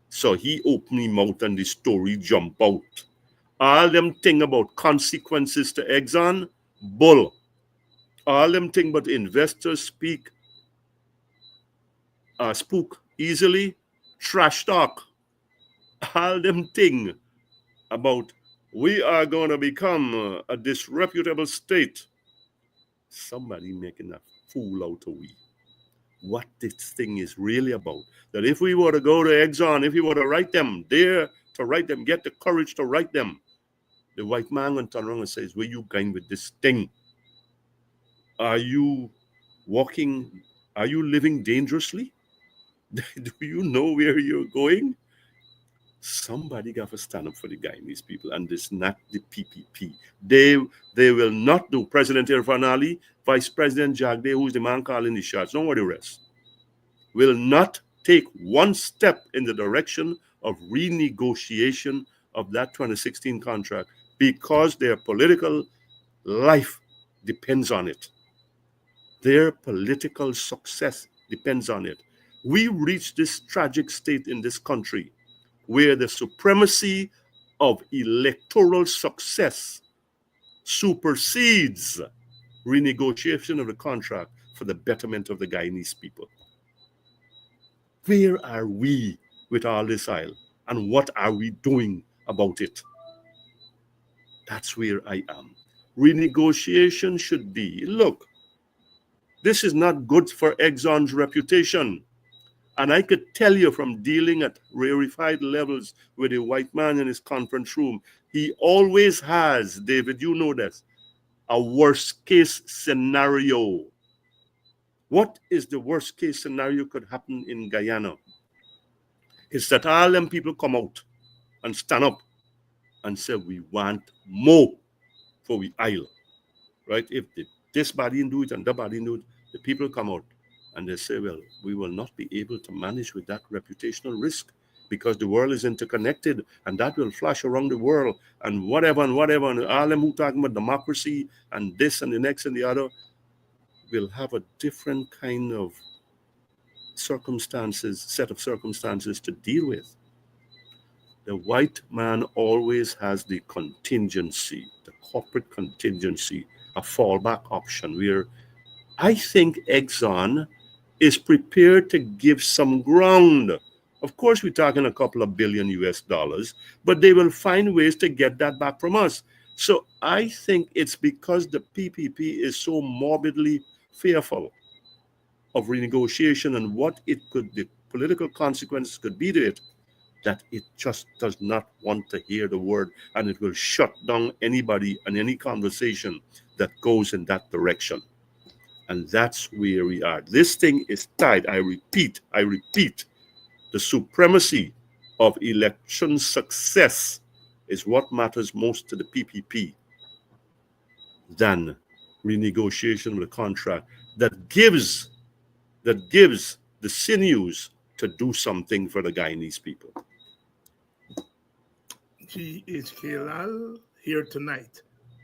So he opened his mouth and the story jump out. All them thing about consequences to Exxon, bull. All them thing about investors spook easily, trash talk. All them thing about we are going to become a disreputable state. Somebody making a fool out of we. What this thing is really about. That if we were to go to Exxon, if we were to write them, dare to write them, get the courage to write them, the white man will turn around and says, where you going with this thing? Are you walking? Are you living dangerously? Do you know where you're going? Somebody got to stand up for the Guyanese people, and it's not the PPP. They will not do. President Irfan Ali, Vice President Jagde, who's the man calling the shots, don't worry the rest, will not take one step in the direction of renegotiation of that 2016 contract because their political life depends on it. Their political success depends on it. We reached this tragic state in this country where the supremacy of electoral success supersedes renegotiation of the contract for the betterment of the Guyanese people. Where are we with all this oil, and what are we doing about it? That's where I am. Renegotiation should be, look, this is not good for Exxon's reputation. And I could tell you from dealing at rarefied levels with a white man in his conference room, he always has, David, you know this, a worst case scenario. What is the worst case scenario could happen in Guyana? It's that all them people come out and stand up and say, we want more for we oil, right? If this body didn't do it and that body didn't do it, the people come out and they say, well, we will not be able to manage with that reputational risk because the world is interconnected and that will flash around the world and whatever. And all them who talking about democracy and this and the next and the other will have a different kind of set of circumstances to deal with. The white man always has the contingency, the corporate contingency, a fallback option where I think Exxon is prepared to give some ground. Of course, we're talking a couple of billion US dollars, but they will find ways to get that back from us. So I think it's because the PPP is so morbidly fearful of renegotiation and what the political consequences could be to it, that it just does not want to hear the word, and it will shut down anybody and any conversation that goes in that direction. And that's where we are. This thing is tied. I repeat, the supremacy of election success is what matters most to the PPP than renegotiation of the contract that gives the sinews to do something for the Guyanese people. GHK Lall here tonight,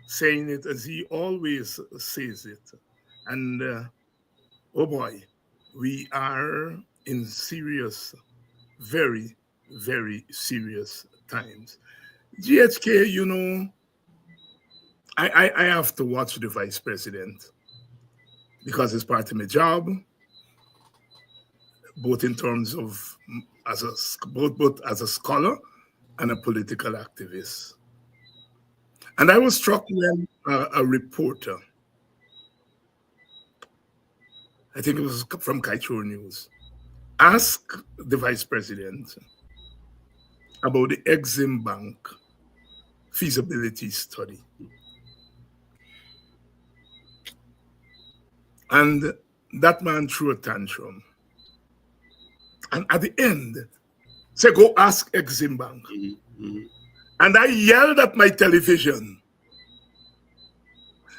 saying it as he always says it. And oh boy, we are in serious, very, very serious times. GHK, I have to watch the vice president because it's part of my job, both in terms of both as a scholar and a political activist. And I was struck when a reporter, I think it was from Kaitro News, asked the vice president about the Exim Bank feasibility study. And that man threw a tantrum. And at the end, said, go ask Exim Bank. Mm-hmm. And I yelled at my television.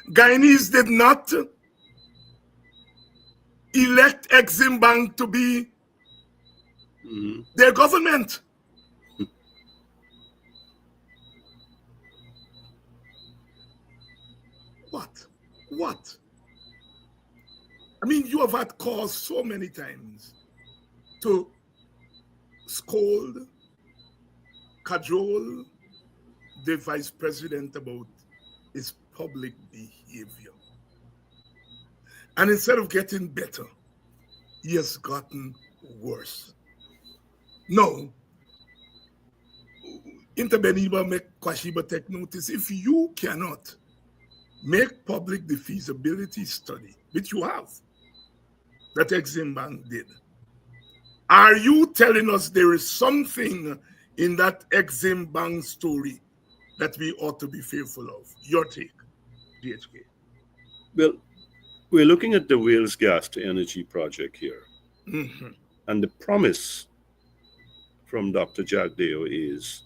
Guyanese did not elect Exim Bank to be their government. What? I mean, you have had cause so many times to scold, cajole the vice president about his public behavior. And instead of getting better, he has gotten worse. No. Interbeniba make Kwashiba take notice. If you cannot make public the feasibility study, which you have, that Exim Bank did, are you telling us there is something in that Exim Bank story that we ought to be fearful of? Your take, GHK. Well, we're looking at the Wales Gas to Energy project here. Mm-hmm. And the promise from Dr. Jagdeo is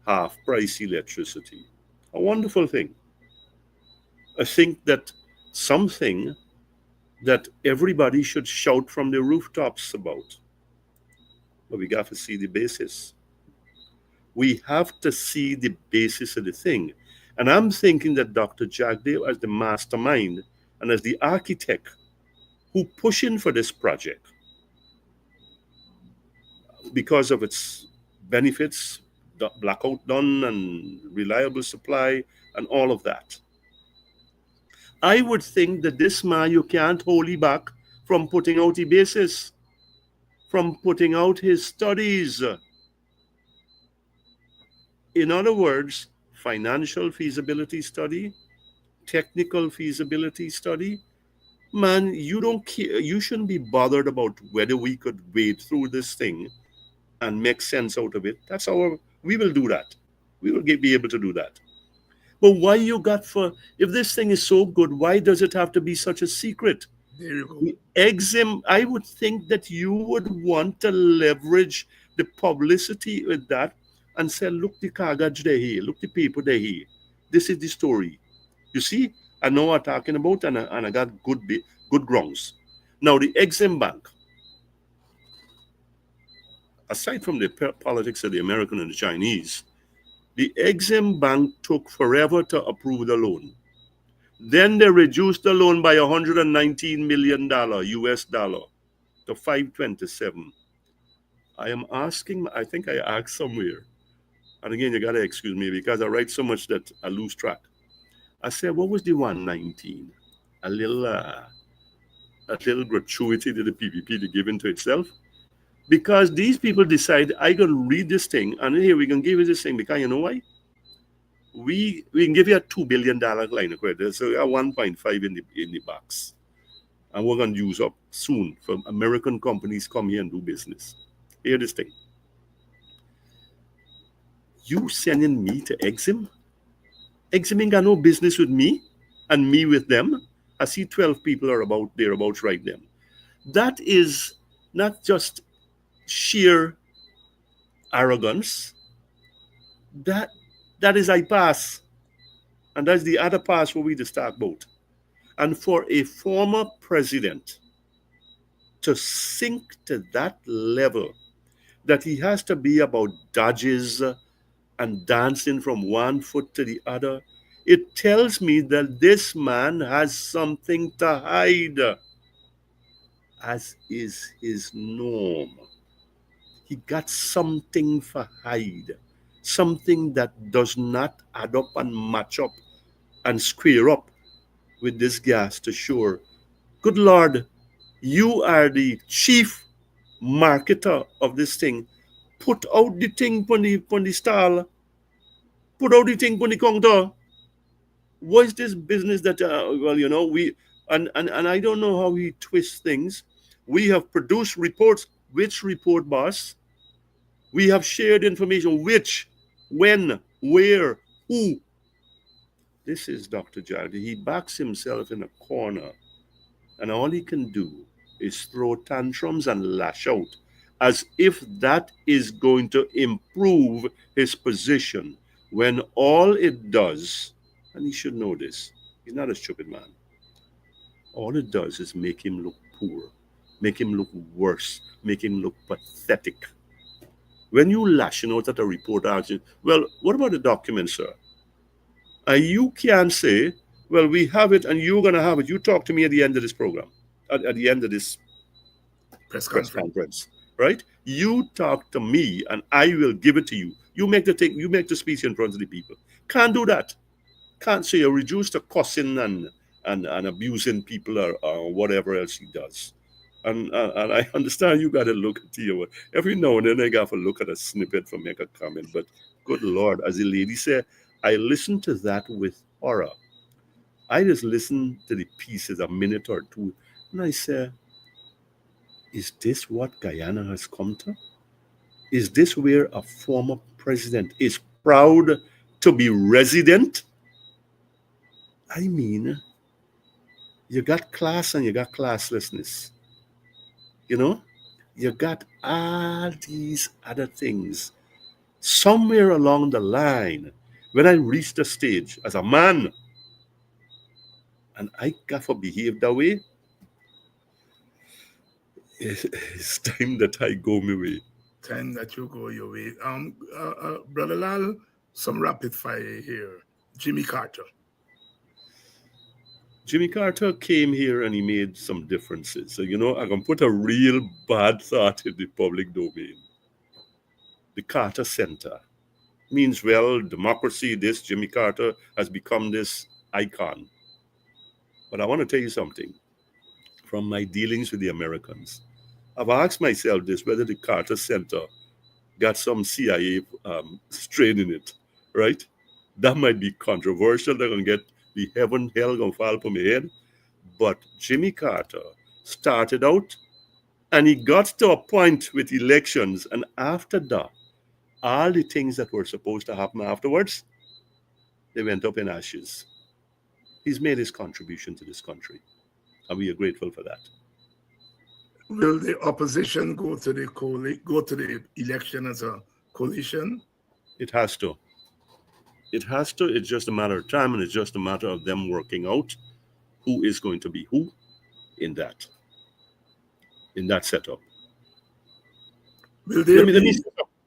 half price electricity. A wonderful thing. I think that something that everybody should shout from the rooftops about. But we got to see the basis. We have to see the basis of the thing. And I'm thinking that Dr. Jagdeo, as the mastermind and as the architect who pushing for this project, because of its benefits, blackout done and reliable supply and all of that, I would think that this man, you can't hold him back from putting out the basis, from putting out his studies. In other words, financial feasibility study, technical feasibility study. Man, you don't care. You shouldn't be bothered about whether we could wade through this thing and make sense out of it. That's our. We will do that. We will be able to do that. But why you got for, if this thing is so good, why does it have to be such a secret? There you go. Exim, I would think that you would want to leverage the publicity with that and say, look the kagaj they here, look the people they here. This is the story. You see, I know what I'm talking about, and I got good grounds. Now, the Exim Bank, aside from the politics of the American and the Chinese, the Exim Bank took forever to approve the loan. Then they reduced the loan by $119 million US dollar to 527. I am asking, I think I asked somewhere, and again, you got to excuse me because I write so much that I lose track. I said, what was the 119? A little gratuity to the PPP to give into itself? Because these people decide, I can read this thing, and here we can give you this thing, because you know why? We can give you a $2 billion line of credit, so we have 1.5 in the box. And we're going to use up soon for American companies come here and do business. Hear this thing. You sending me to Exim? Exim ain't got no business with me, and me with them. I see 12 people are about thereabouts right then. That is not just sheer arrogance. That That is I pass. And that's the other pass where we just talk about. And for a former president to sink to that level that he has to be about dodges and dancing from one foot to the other, it tells me that this man has something to hide, as is his norm. He got something for hide, something that does not add up and match up and square up with this gas to sure. Good Lord, you are the chief marketer of this thing. Put out the thing on the stall. Put out the thing on the counter. What is this business that, well, we, and I don't know how he twists things. We have produced reports. Which report, boss? We have shared information. Which, when, where, who? This is Dr. Jagdi. He backs himself in a corner, and all he can do is throw tantrums and lash out as if that is going to improve his position when all it does, and he should know this, he's not a stupid man, all it does is make him look poor, make him look worse, make him look pathetic. When you lashing out at a reporter asking, well, what about the document, sir? You can say, well, we have it and you're going to have it. You talk to me at the end of this program, at the end of this Press press conference. conference, right? You talk to me and I will give it to you. You make the thing, you make the speech in front of the people. Can't do that. Can't say you're reduced to cussing and abusing people or whatever else he does. And I understand you got to look at your every now and then I got to look at a snippet for make a comment. But good Lord, as the lady said, I listened to that with horror. I just listened to the pieces a minute or two, and I said, is this what Guyana has come to? Is this where a former president is proud to be resident? I mean, you got class and you got classlessness. You know, you got all these other things. Somewhere along the line, when I reached the stage as a man and I got to behave that way, it's time that I go my way. Time that you go your way. Brother Lal, some rapid fire here. Jimmy Carter. Jimmy Carter came here and he made some differences. So, I can put a real bad thought in the public domain. The Carter Center means, well, democracy, this Jimmy Carter has become this icon. But I want to tell you something from my dealings with the Americans. I've asked myself this whether the Carter Center got some CIA strain in it, right? That might be controversial. They're going to get the heaven, hell going to fall from my head. But Jimmy Carter started out and he got to a point with elections. And after that, all the things that were supposed to happen afterwards, they went up in ashes. He's made his contribution to this country. And we are grateful for that. Will the opposition go to the election as a coalition? It has to. It has to. It's just a matter of time, and it's just a matter of them working out who is going to be who in that setup. Will there Let me be?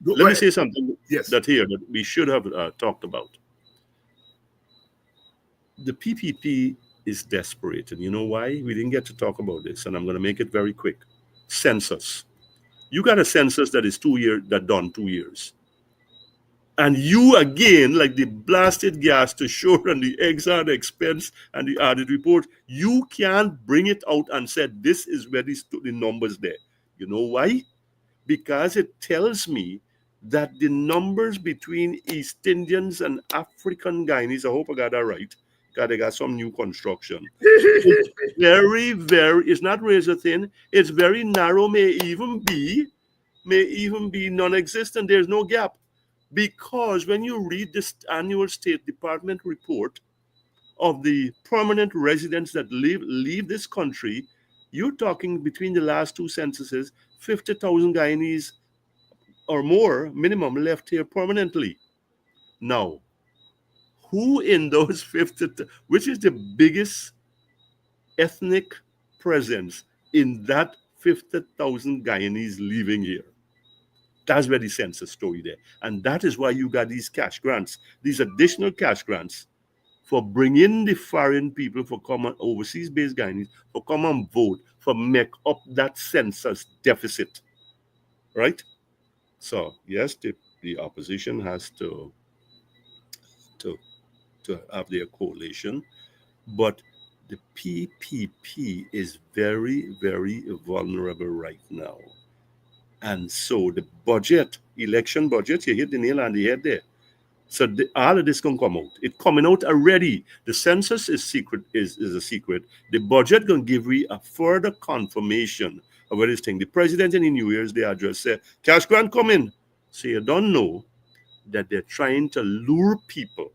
let me say something Yes. that we should have talked about. The PPP is desperate, and you know why? We didn't get to talk about this, and I'm going to make it very quick. Census. You got a census that is 2 years, that done 2 years. And you again, like the blasted gas to shore and the extra expense and the audit report, you can't bring it out and say this is where the numbers there. You know why? Because it tells me that the numbers between East Indians and African Guyanese, I hope I got that right, because they got some new construction. It's very, very, it's not razor thin, it's very narrow, may even be non-existent. There's no gap. Because when you read this annual State Department report of the permanent residents that leave this country, you're talking between the last two censuses, 50,000 Guyanese or more minimum left here permanently. Now, Who in those 50, which is the biggest ethnic presence in that 50,000 Guyanese living here? That's where the census story there. And that is why you got these cash grants, these additional cash grants for bringing the foreign people for common overseas based Guyanese for come and vote for make up that census deficit, right? So yes, the opposition has to to have their coalition, but the PPP is very, very vulnerable right now. And so the budget, election budget, you hit the nail on the head there. So all of this can come out. It coming out already. The census is secret, is a secret. The budget gonna give you a further confirmation of what this thing. The president in the New Year's Day address said, cash grant coming. So you don't know that they're trying to lure people,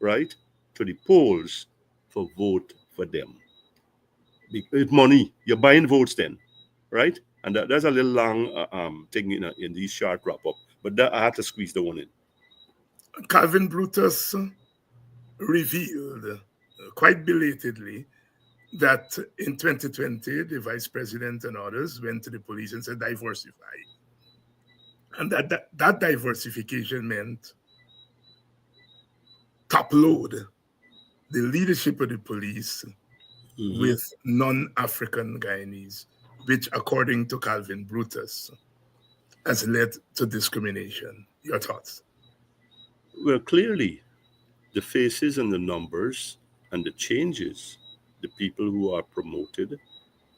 right, to the polls for vote for them. With money, you're buying votes then, right? And that's a little long thing in these short wrap up, but that, I had to squeeze the one in. Calvin Brutus revealed quite belatedly that in 2020, the vice president and others went to the police and said, diversify. And that diversification meant top load the leadership of the police with non-African Guyanese, which, according to Calvin Brutus, has led to discrimination. Your thoughts? Well, clearly, the faces and the numbers and the changes, the people who are promoted,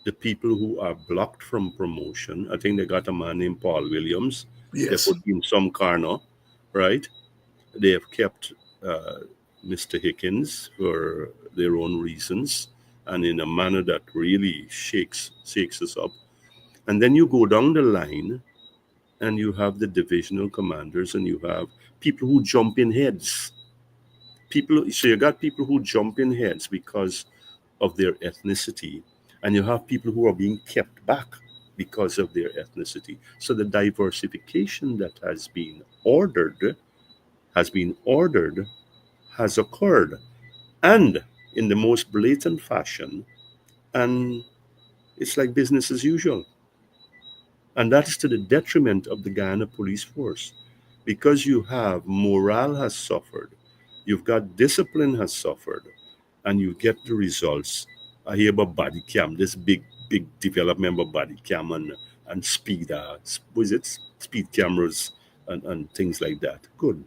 the people who are blocked from promotion. I think they got a man named Paul Williams. Yes. They put in some corner, right? They have kept Mr. Hickens for their own reasons and in a manner that really shakes us up. And then you go down the line and you have the divisional commanders and you have people who jump in heads. So you got people who jump in heads because of their ethnicity, and you have people who are being kept back because of their ethnicity. So the diversification that has been ordered has occurred, and in the most blatant fashion, and it's like business as usual. And that is to the detriment of the Guyana police force, because you have morale has suffered, you've got discipline has suffered, and you get the results. I hear about body cam, this big development of body cam and speed, was it speed cameras and things like that. Good.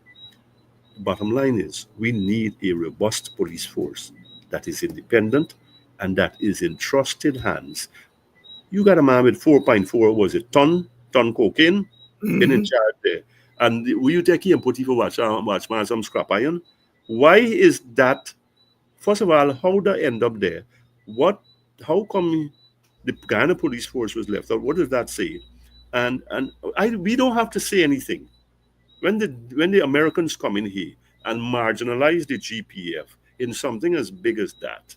Bottom line is we need a robust police force that is independent and that is in trusted hands. You got a man with 4.4, was it ton cocaine in charge there, and will you take him and put him for watch man some scrap iron? Why is that? First of all, how did I end up there? How come the Guyana police force was left out? What does that say? And we don't have to say anything. When the Americans come in here and marginalize the GPF in something as big as that,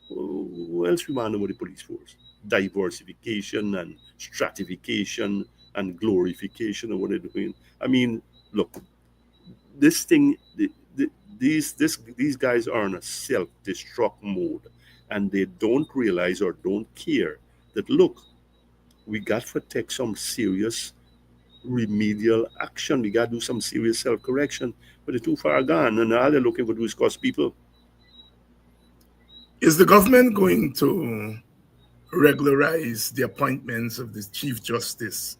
what else we want about the police force? Diversification and stratification and glorification of what they're doing. I mean, look, this thing, these guys are in a self-destruct mode, and they don't realize or don't care that, look, we got to take some serious remedial action. We got to do some serious self-correction, but they're too far gone, and all they're looking for do is cost people. Is the government going to regularize the appointments of the Chief Justice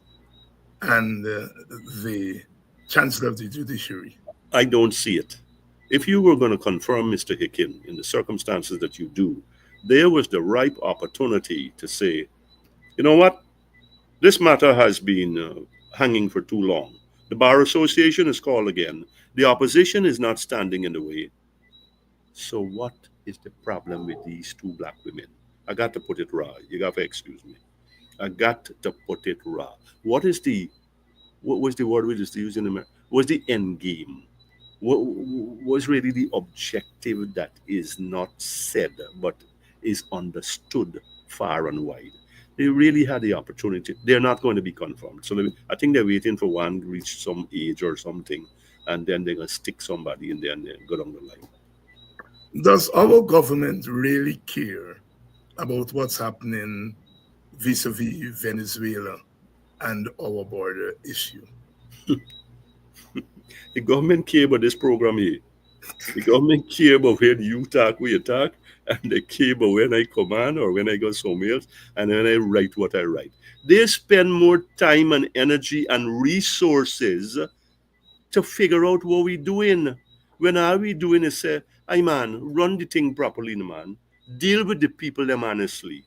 and the Chancellor of the Judiciary? I don't see it. If you were going to confirm Mr. Hicken in the circumstances that you do, there was the ripe opportunity to say, you know what, this matter has been hanging for too long. The Bar Association is called again. The opposition is not standing in the way. So what is the problem with these two black women? I got to put it raw. You got to excuse me. I got to put it raw. What was the word we just used in America? What was the end game? What was really the objective that is not said but is understood far and wide? They really had the opportunity. They're not going to be confirmed. So I think they're waiting for one to reach some age or something, and then they're going to stick somebody in there and then go down the line. Does our government really care about what's happening vis-a-vis Venezuela and our border issue? The government care about this program here. The government care about when you talk, where you talk, and they care about when I command or when I go somewhere else, and when I write what I write. They spend more time and energy and resources to figure out what we're doing. When all we doing is say, "Hey man, run the thing properly, man. Deal with the people them honestly.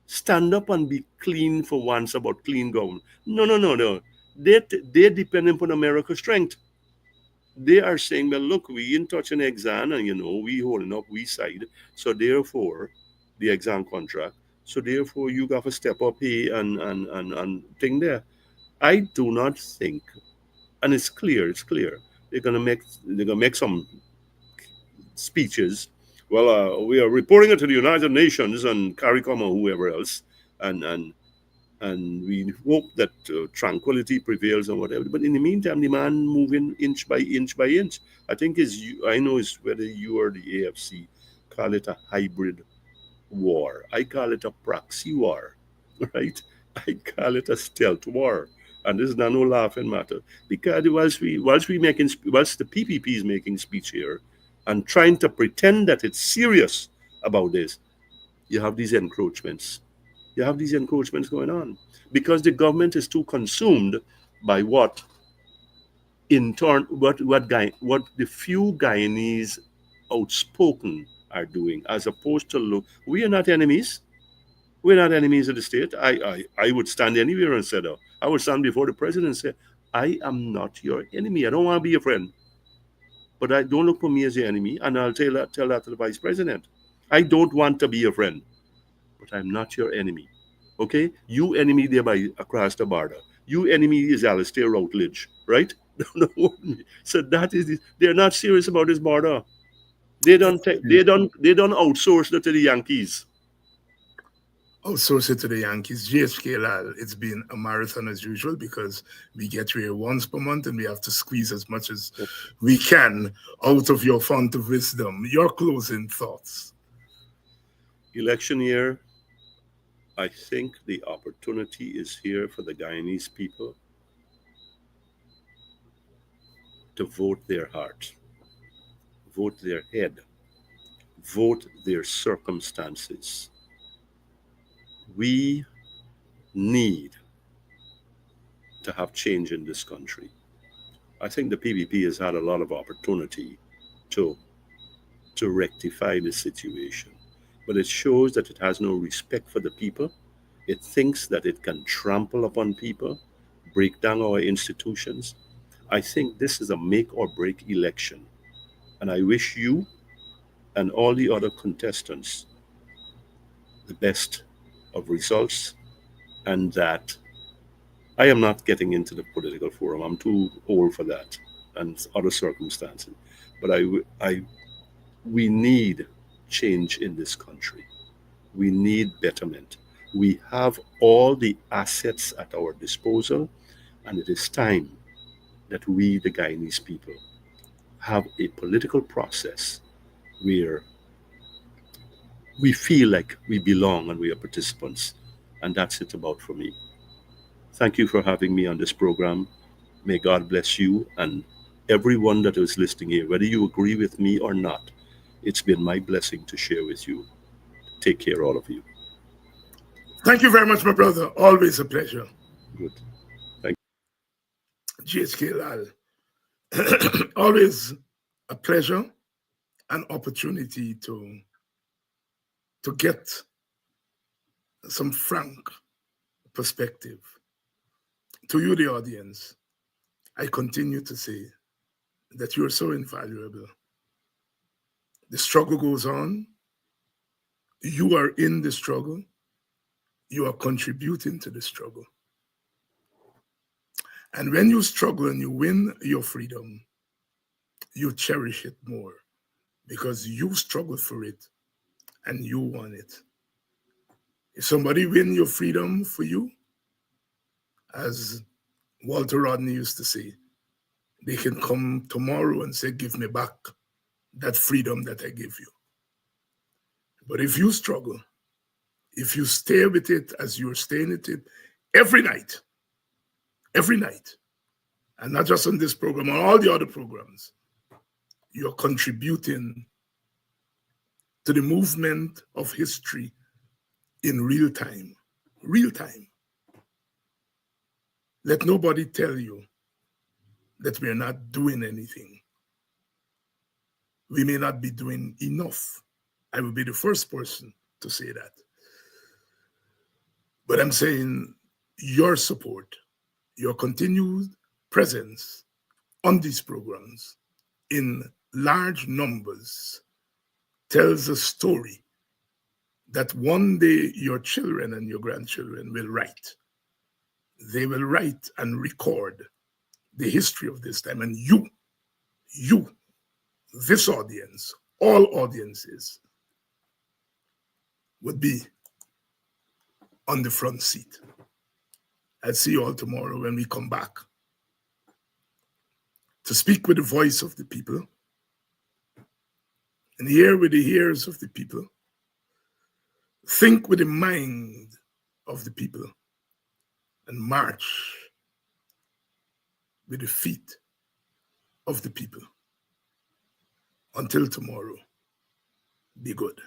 Stand up and be clean for once about clean government." No, no, no, no. They depend upon America's strength. They are saying, well, look, we in touch an exam and we holding up we side. So therefore, the exam contract. So therefore you got to step up here and thing there. I do not think, and it's clear. They're gonna make some speeches. Well, we are reporting it to the United Nations and CARICOM or whoever else, and we hope that tranquility prevails and whatever. But in the meantime, the man moving inch by inch by inch. I think I know is whether you or the AFC call it a hybrid war. I call it a proxy war, right? I call it a stealth war. And this is not no laughing matter. Because whilst the PPP is making speech here and trying to pretend that it's serious about this, you have these encroachments. You have these encroachments going on because the government is too consumed by what in turn what the few Guyanese outspoken are doing, as opposed to look, we are not enemies. We're not enemies of the state. I would stand anywhere and say that. I would stand before the president and say, I am not your enemy. I don't want to be your friend. But I don't look for me as your enemy. And I'll tell that to the vice president. I don't want to be your friend, but I'm not your enemy. Okay? You enemy there by across the border. You enemy is Alistair Routledge, right? So that is they're not serious about this border. They don't outsource it to the Yankees. Outsource it to the Yankees. GHK Lall, it's been a marathon as usual because we get here once per month and we have to squeeze as much as we can out of your font of wisdom. Your closing thoughts. Election year, I think the opportunity is here for the Guyanese people to vote their heart, vote their head, vote their circumstances. We need to have change in this country. I think the PPP has had a lot of opportunity to rectify the situation, but it shows that it has no respect for the people. It thinks that it can trample upon people, break down our institutions. I think this is a make or break election, and I wish you and all the other contestants the best of results, and that I am not getting into the political forum. I'm too old for that and other circumstances. But we need change in this country. We need betterment. We have all the assets at our disposal, and it is time that we, the Guyanese people, have a political process where we feel like we belong and we are participants. And that's it about for me. Thank you for having me on this program. May God bless you and everyone that is listening here, whether you agree with me or not. It's been my blessing to share with you. Take care, all of you. Thank you very much, my brother. Always a pleasure. Good. Thank you. GHK Lall. Always a pleasure, an opportunity to get some frank perspective. To you, the audience, I continue to say that you are so invaluable. The struggle goes on. You are in the struggle. You are contributing to the struggle. And when you struggle and you win your freedom, you cherish it more because you struggle for it and you want it. If somebody win your freedom for you, as Walter Rodney used to say, they can come tomorrow and say, give me back that freedom that I give you. But if you struggle, if you stay with it as you're staying with it every night, and not just on this program, on all the other programs, you're contributing to the movement of history in real time. Real time. Let nobody tell you that we're not doing anything. We may not be doing enough. I will be the first person to say that. But I'm saying your support, your continued presence on these programs in large numbers tells a story that one day your children and your grandchildren will write. They will write and record the history of this time. And you, this audience, all audiences, would be on the front seat. I'll see you all tomorrow when we come back to speak with the voice of the people and hear with the ears of the people, think with the mind of the people, and march with the feet of the people. Until tomorrow, be good.